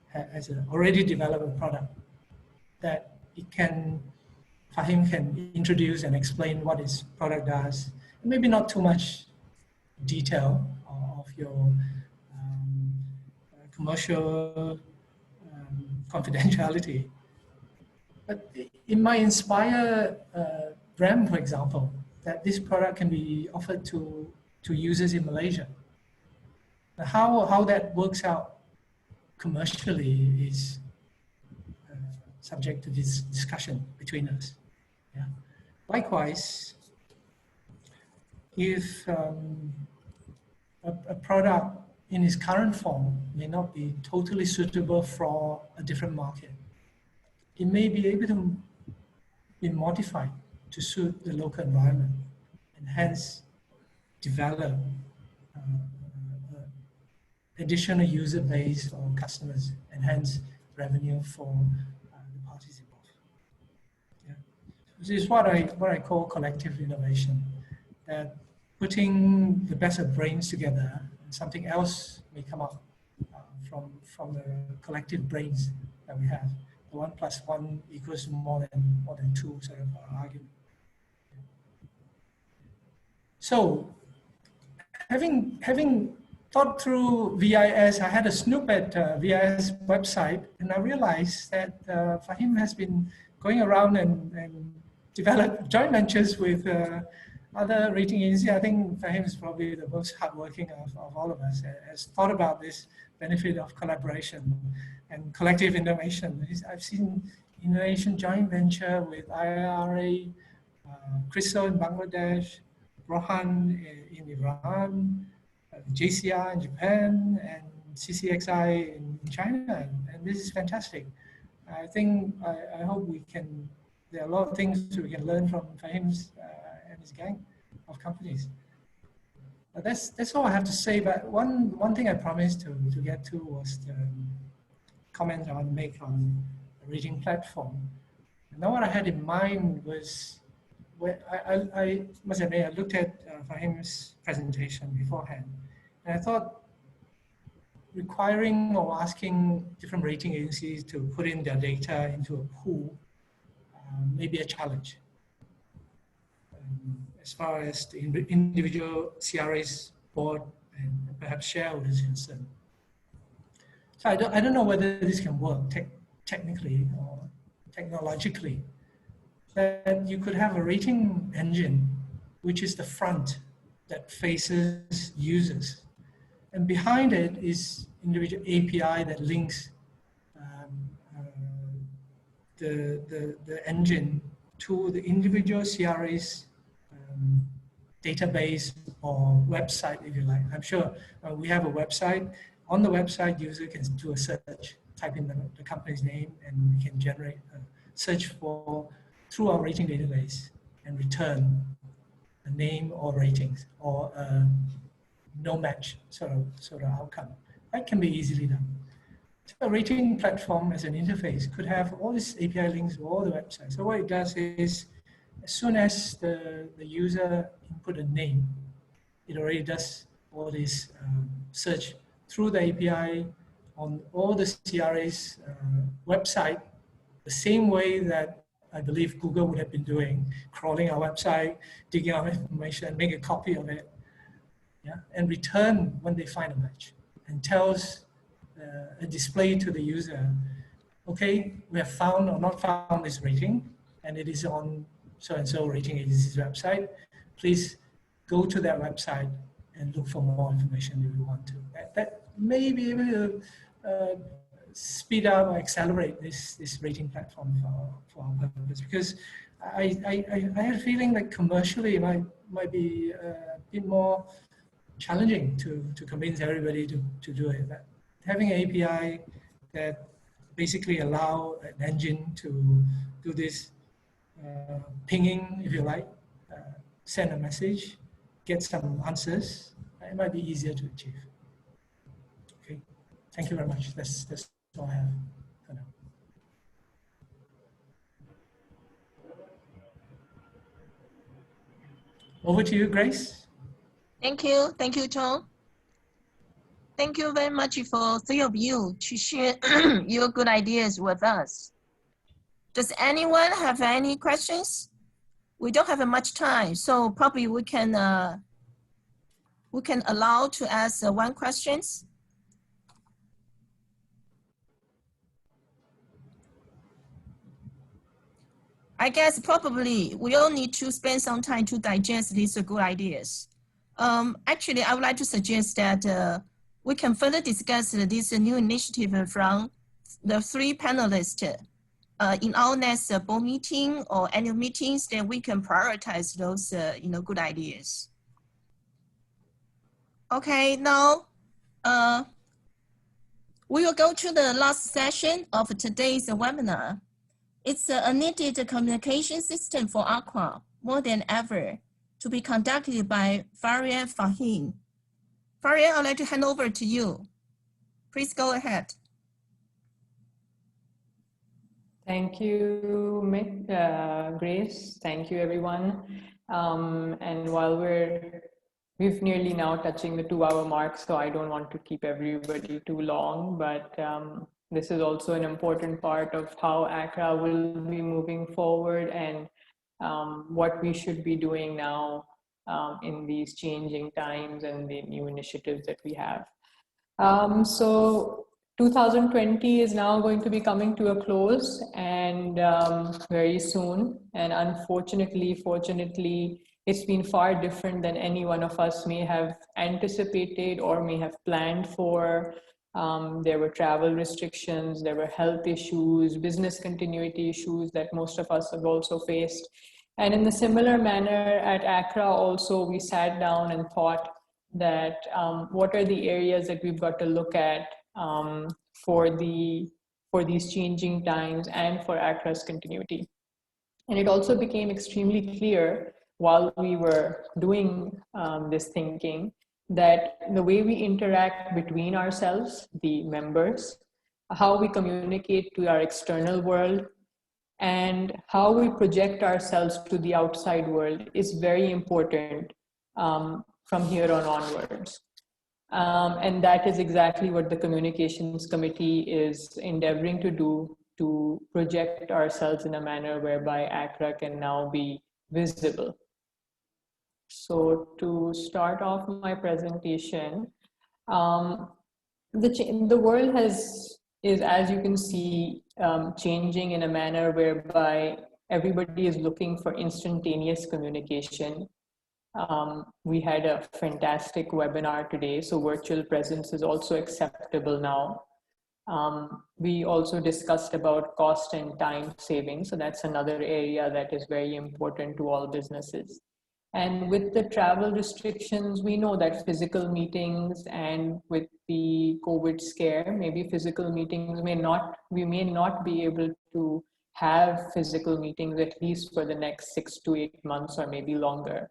has an already developed product, that it can, Fahim can introduce and explain what his product does. Maybe not too much detail of your commercial confidentiality, but it might inspire RAM, for example, that this product can be offered to users in Malaysia. How that works out commercially is subject to this discussion between us. Yeah. Likewise, if a product in its current form may not be totally suitable for a different market, it may be able to be modified to suit the local environment and hence develop additional user base or customers and hence revenue for the parties involved. Yeah. This is what I call collective innovation, that putting the best of brains together and something else may come up from the collective brains that we have. The 1 + 1 equals more than 2 sort of argument. So having thought through VIS, I had a snoop at VIS website, and I realized that Fahim has been going around and developed joint ventures with other rating agencies. I think Fahim is probably the most hardworking of all of us, has thought about this benefit of collaboration and collective innovation. I've seen innovation joint venture with ACRAA, CRISO in Bangladesh, Rohan in Iran, JCR in Japan, and CCXI in China, and this is fantastic. I think, I hope we can, there are a lot of things we can learn from Fahim's and his gang of companies. But that's all I have to say, but one thing I promised to get to was the comment I want to make on the rating platform. And now what I had in mind was, I must admit, I looked at Fahim's presentation beforehand, and I thought requiring or asking different rating agencies to put in their data into a pool may be a challenge. As far as the individual CRA's board and perhaps shareholders is concerned. So I don't know whether this can work technically or technologically. That you could have a rating engine, which is the front that faces users. And behind it is individual API that links the engine to the individual CRA's database or website, if you like. I'm sure we have a website. On the website, user can do a search, type in the company's name, and we can generate a search for through our rating database and return a name or ratings or a no match sort of outcome. That can be easily done. So a rating platform as an interface could have all these API links to all the websites. So what it does is, as soon as the user input a name, it already does all this search through the API on all the CRA's website, the same way that I believe Google would have been doing, crawling our website, digging our information, make a copy of it, yeah, and return when they find a match, and tells a display to the user, okay, we have found or not found this rating, and it is on so-and-so rating agency's website. Please go to that website and look for more information if you want to. That may be able to speed up or accelerate this rating platform for our purpose, because I had a feeling that commercially it might be a bit more challenging to convince everybody to do it. But having an API that basically allow an engine to do this pinging, if you like, send a message, get some answers, it might be easier to achieve. Okay, thank you very much. That's all I have for now. Over to you, Grace. Thank you, Tom. Thank you very much for three of you to share your good ideas with us. Does anyone have any questions? We don't have much time, so probably we can allow to ask one questions. I guess probably we all need to spend some time to digest these good ideas. Actually, I would like to suggest that we can further discuss this new initiative from the three panelists in our next board meeting or annual meetings. Then we can prioritize those good ideas. Okay, now we will go to the last session of today's webinar. It's a needed communication system for ACRAA more than ever, to be conducted by Faria Fahim. Faria, I'd like to hand over to you. Please go ahead. Thank you, Grace. Thank you, everyone. And while we've nearly now touching the 2-hour mark, so I don't want to keep everybody too long, but this is also an important part of how ACRAA will be moving forward and what we should be doing now in these changing times and the new initiatives that we have. So 2020 is now going to be coming to a close, and very soon. And unfortunately, fortunately, it's been far different than any one of us may have anticipated or may have planned for. There were travel restrictions, there were health issues, business continuity issues that most of us have also faced. And in the similar manner at ACRAA also, we sat down and thought that what are the areas that we've got to look at for these changing times and for ACRAA's continuity. And it also became extremely clear while we were doing this thinking that the way we interact between ourselves, the members, how we communicate to our external world, and how we project ourselves to the outside world is very important from here on onwards. And that is exactly what the Communications Committee is endeavoring to do, to project ourselves in a manner whereby ACRAA can now be visible. So to start off my presentation, the world is, as you can see, changing in a manner whereby everybody is looking for instantaneous communication. We had a fantastic webinar today, so virtual presence is also acceptable now. We also discussed about cost and time saving, so that's another area that is very important to all businesses. And with the travel restrictions, we know that physical meetings, and with the COVID scare, maybe physical meetings we may not be able to have physical meetings at least for the next 6 to 8 months or maybe longer.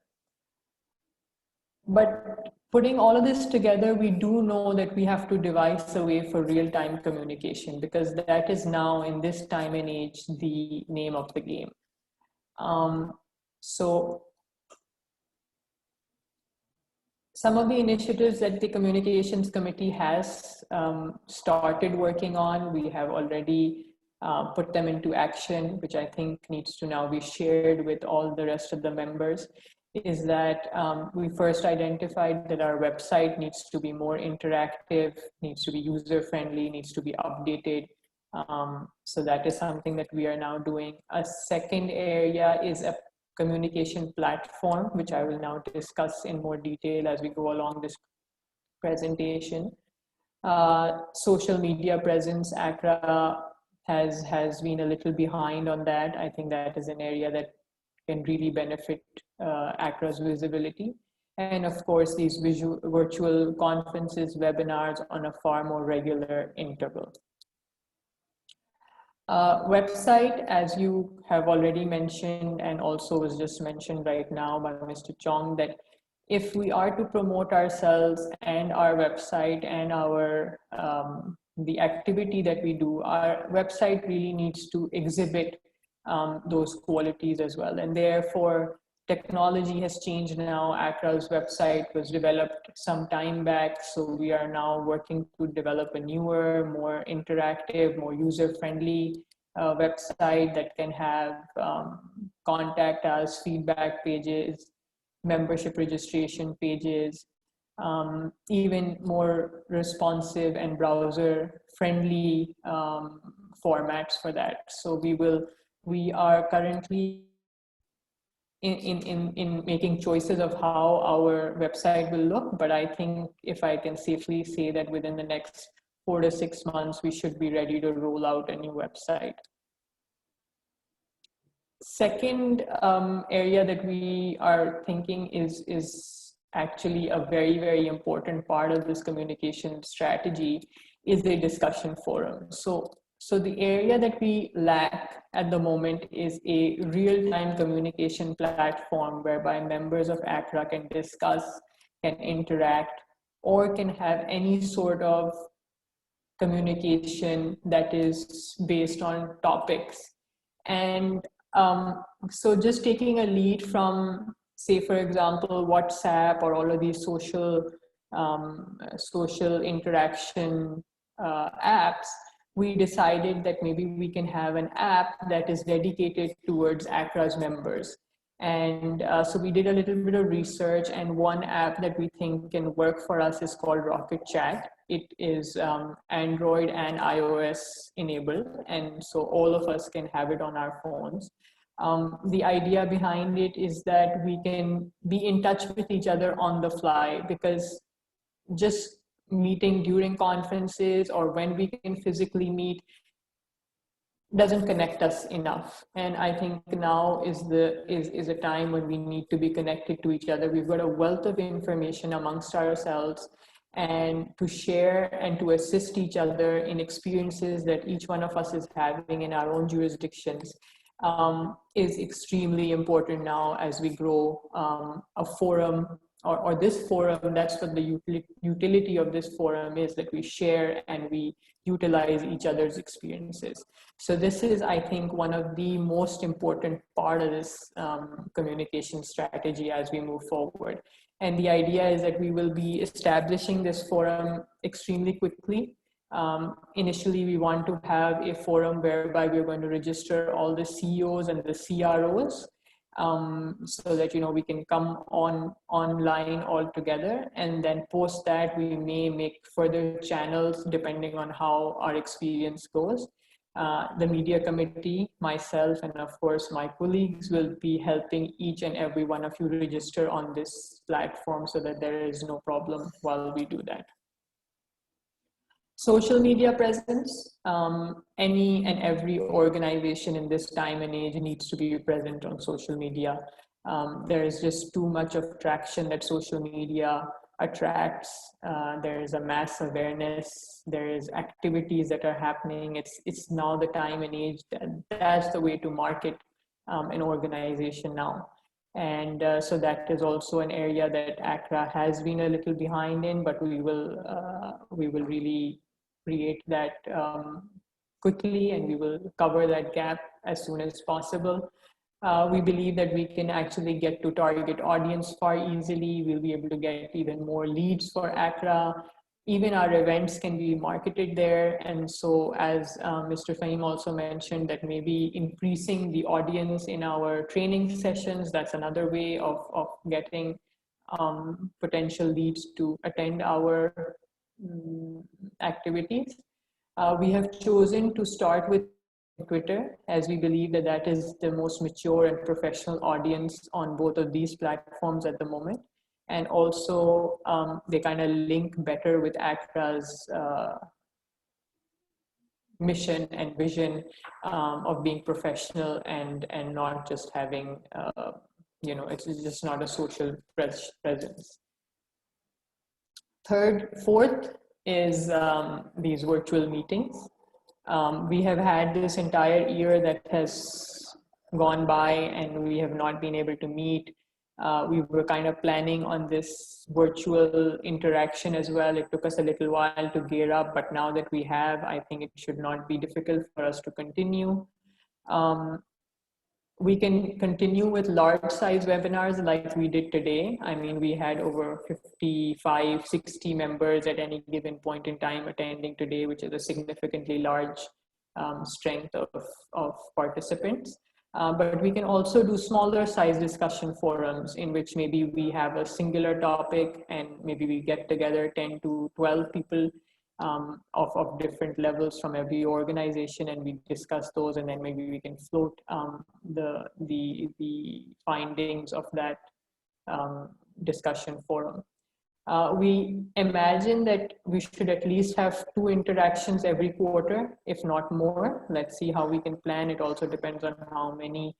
But putting all of this together, we do know that we have to devise a way for real-time communication, because that is now, in this time and age, the name of the game. So some of the initiatives that the Communications Committee has started working on, we have already put them into action, which I think needs to now be shared with all the rest of the members, is that we first identified that our website needs to be more interactive, needs to be user-friendly, needs to be updated. So that is something that we are now doing. A second area is a communication platform, which I will now discuss in more detail as we go along this presentation. Social media presence, ACRAA has been a little behind on that. I think that is an area that can really benefit ACRAA's visibility. And of course, these virtual conferences, webinars on a far more regular interval. Website, as you have already mentioned, and also was just mentioned right now by Mr. Chong, that if we are to promote ourselves and our website and our the activity that we do, our website really needs to exhibit those qualities as well. And therefore, technology has changed now. ACRAA's website was developed some time back, so we are now working to develop a newer, more interactive, more user-friendly website that can have contact us, feedback pages, membership registration pages, even more responsive and browser-friendly formats for that. So we are currently in making choices of how our website will look, but I think if I can safely say that within the next 4 to 6 months, we should be ready to roll out a new website. Second area that we are thinking is actually a very, very important part of this communication strategy is the discussion forum. So the area that we lack at the moment is a real-time communication platform whereby members of ACRAA can discuss, can interact, or can have any sort of communication that is based on topics. And so just taking a lead from, say, for example, WhatsApp or all of these social interaction apps, we decided that maybe we can have an app that is dedicated towards ACRAA's members. And so we did a little bit of research, and one app that we think can work for us is called Rocket Chat. It is Android and iOS enabled, and so all of us can have it on our phones. The idea behind it is that we can be in touch with each other on the fly, because just meeting during conferences or when we can physically meet doesn't connect us enough. And I think now is a time when we need to be connected to each other. We've got a wealth of information amongst ourselves, and to share and to assist each other in experiences that each one of us is having in our own jurisdictions is extremely important now as we grow a forum, or this forum. That's what the utility of this forum is, that we share and we utilize each other's experiences. So this is, I think, one of the most important part of this communication strategy as we move forward. And the idea is that we will be establishing this forum extremely quickly. Initially, we want to have a forum whereby we're going to register all the CEOs and the CROs, so that we can come online all together, and then post that we may make further channels depending on how our experience goes. The media committee, myself, and of course my colleagues will be helping each and every one of you register on this platform so that there is no problem while we do that. Social media presence. Any and every organization in this time and age needs to be present on social media. There is just too much of traction that social media attracts. There is a mass awareness. There is activities that are happening. It's now the time and age that's the way to market an organization now. And so that is also an area that ACRAA has been a little behind in, but we will really create that quickly, and we will cover that gap as soon as possible. We believe that we can actually get to target audience far easily. We'll be able to get even more leads for ACRAA even our events can be marketed there. And so as Mr. Fahim also mentioned, that maybe increasing the audience in our training sessions, that's another way of getting potential leads to attend our activities. We have chosen to start with Twitter, as we believe that that is the most mature and professional audience on both of these platforms at the moment. And also they kind of link better with ACRAA's mission and vision of being professional and not just having, you know, it's just not a social presence. Fourth is these virtual meetings. We have had this entire year that has gone by and we have not been able to meet. We were kind of planning on this virtual interaction as well. It took us a little while to gear up, but now that we have, I think it should not be difficult for us to continue. We can continue with large size webinars like we did today. I mean, we had over 55, 60 members at any given point in time attending today, which is a significantly large strength of participants. But we can also do smaller size discussion forums in which maybe we have a singular topic and maybe we get together 10 to 12 people of different levels from every organization, and we discuss those, and then maybe we can float the findings of that discussion forum. We imagine that we should at least have 2 interactions every quarter, if not more. Let's see how we can plan. It also depends on how many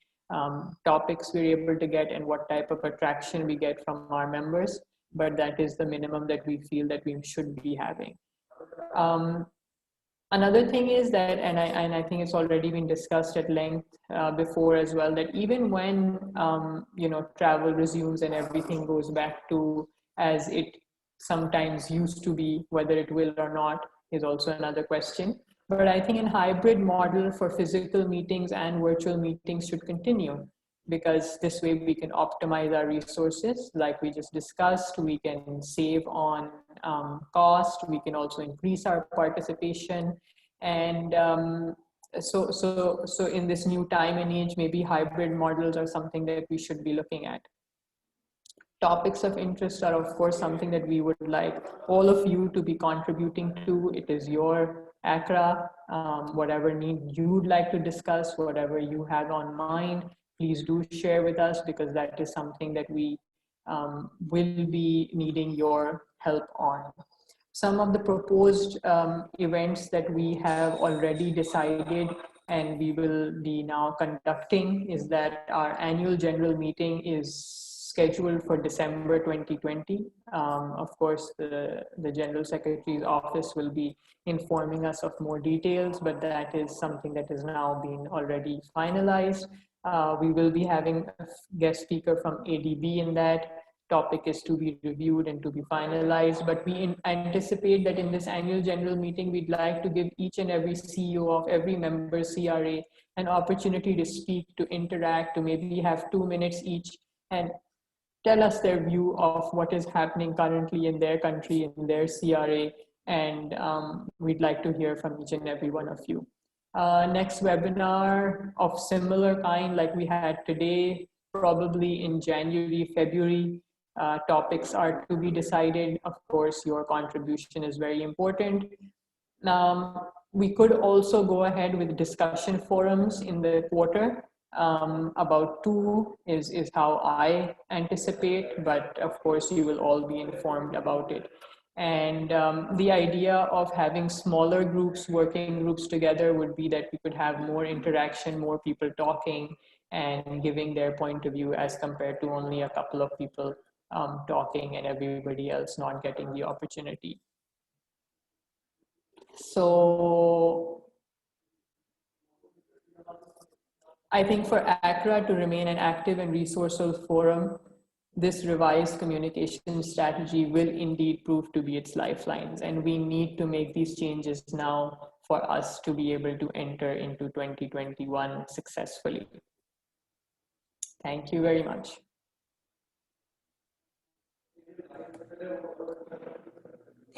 topics we're able to get and what type of attraction we get from our members. But that is the minimum that we feel that we should be having. Another thing is that, and I think it's already been discussed at length before as well, that even when you know, travel resumes and everything goes back to as it sometimes used to be, whether it will or not is also another question. But I think in hybrid model for physical meetings and virtual meetings should continue, because this way we can optimize our resources. Like we just discussed, we can save on cost, we can also increase our participation. And so in this new time and age, maybe hybrid models are something that we should be looking at. Topics of interest are of course something that we would like all of you to be contributing to. It is your ACRAA, whatever need you'd like to discuss, whatever you have on mind, please do share with us, because that is something that we will be needing your help on. Some of the proposed events that we have already decided and we will be now conducting is that our annual general meeting is scheduled for December 2020. Of course, the General Secretary's office will be informing us of more details, but that is something that is now being already finalized. We will be having a guest speaker from ADB in that. Topic is to be reviewed and to be finalized, but we anticipate that in this annual general meeting, we'd like to give each and every CEO of every member CRA an opportunity to speak, to interact, to maybe have 2 minutes each and tell us their view of what is happening currently in their country, in their CRA, and we'd like to hear from each and every one of you. Next webinar of similar kind like we had today, probably in January, February. Topics are to be decided. Of course, your contribution is very important. We could also go ahead with discussion forums in the quarter. About 2 is how I anticipate, but of course you will all be informed about it. And the idea of having smaller groups, working groups together would be that we could have more interaction, more people talking and giving their point of view as compared to only a couple of people talking and everybody else not getting the opportunity. So I think for ACRAA to remain an active and resourceful forum, this revised communication strategy will indeed prove to be its lifelines, and we need to make these changes now for us to be able to enter into 2021 successfully. Thank you very much.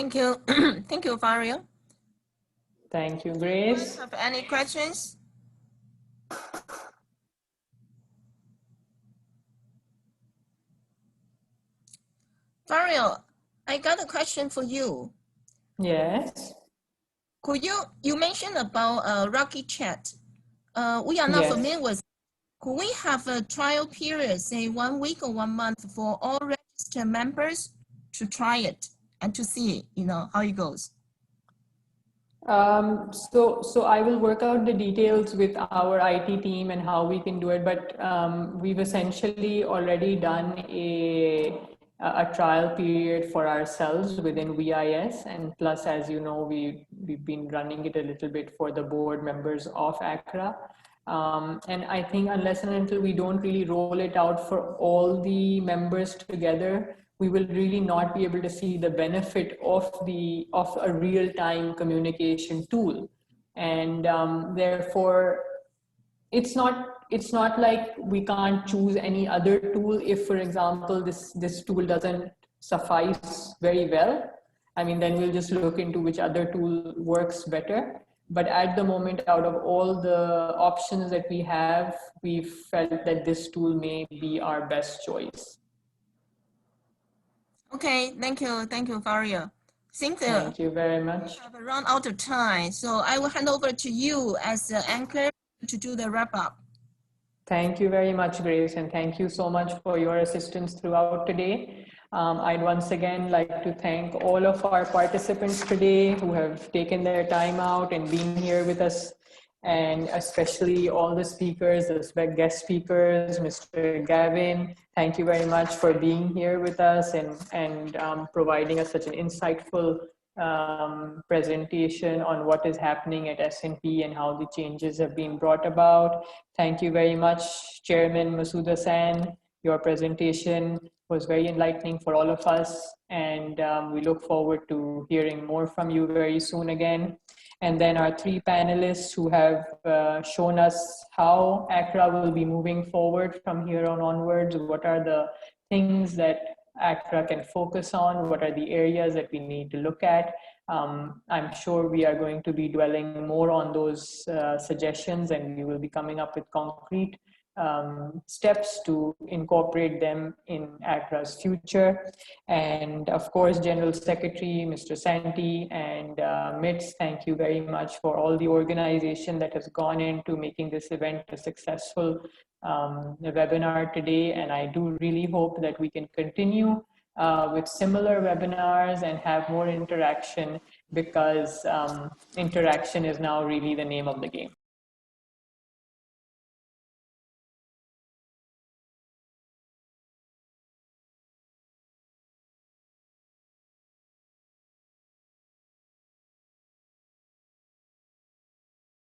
Thank you. Thank you, Vario. Thank you, Grace. Have any questions? Vario, I got a question for you. Yes. Could you mentioned about Rocky Chat. We are not Yes. familiar with. Could we have a trial period, say 1 week or 1 month, for all registered members to try it and to see, how it goes? So I will work out the details with our IT team and how we can do it, but we've essentially already done a trial period for ourselves within VIS, and plus, as you know, we've been running it a little bit for the board members of ACRAA. And I think unless and until we don't really roll it out for all the members together, we will really not be able to see the benefit of a real-time communication tool. And therefore, it's not like we can't choose any other tool if, for example, this tool doesn't suffice very well. I mean, then we'll just look into which other tool works better. But at the moment, out of all the options that we have, we felt that this tool may be our best choice. Okay, thank you, Vario. Thank you very much. We have run out of time, so I will hand over to you as the anchor to do the wrap up. Thank you very much, Grace, and thank you so much for your assistance throughout today. I'd once again like to thank all of our participants today who have taken their time out and been here with us, and especially all the speakers, the guest speakers, Mr. Gavin. Thank you very much for being here with us and providing us such an insightful presentation on what is happening at S&P and how the changes have been brought about. Thank you very much, Chairman Masuda-san. Your presentation was very enlightening for all of us, and we look forward to hearing more from you very soon again. And then our three panelists who have shown us how ACRAA will be moving forward from here on onwards. What are the things that ACRAA can focus on? What are the areas that we need to look at? I'm sure we are going to be dwelling more on those suggestions, and we will be coming up with concrete steps to incorporate them in ACRAA's future. And of course, General Secretary, Mr. Santi, and MITS, thank you very much for all the organization that has gone into making this event a successful webinar today. And I do really hope that we can continue with similar webinars and have more interaction, because interaction is now really the name of the game.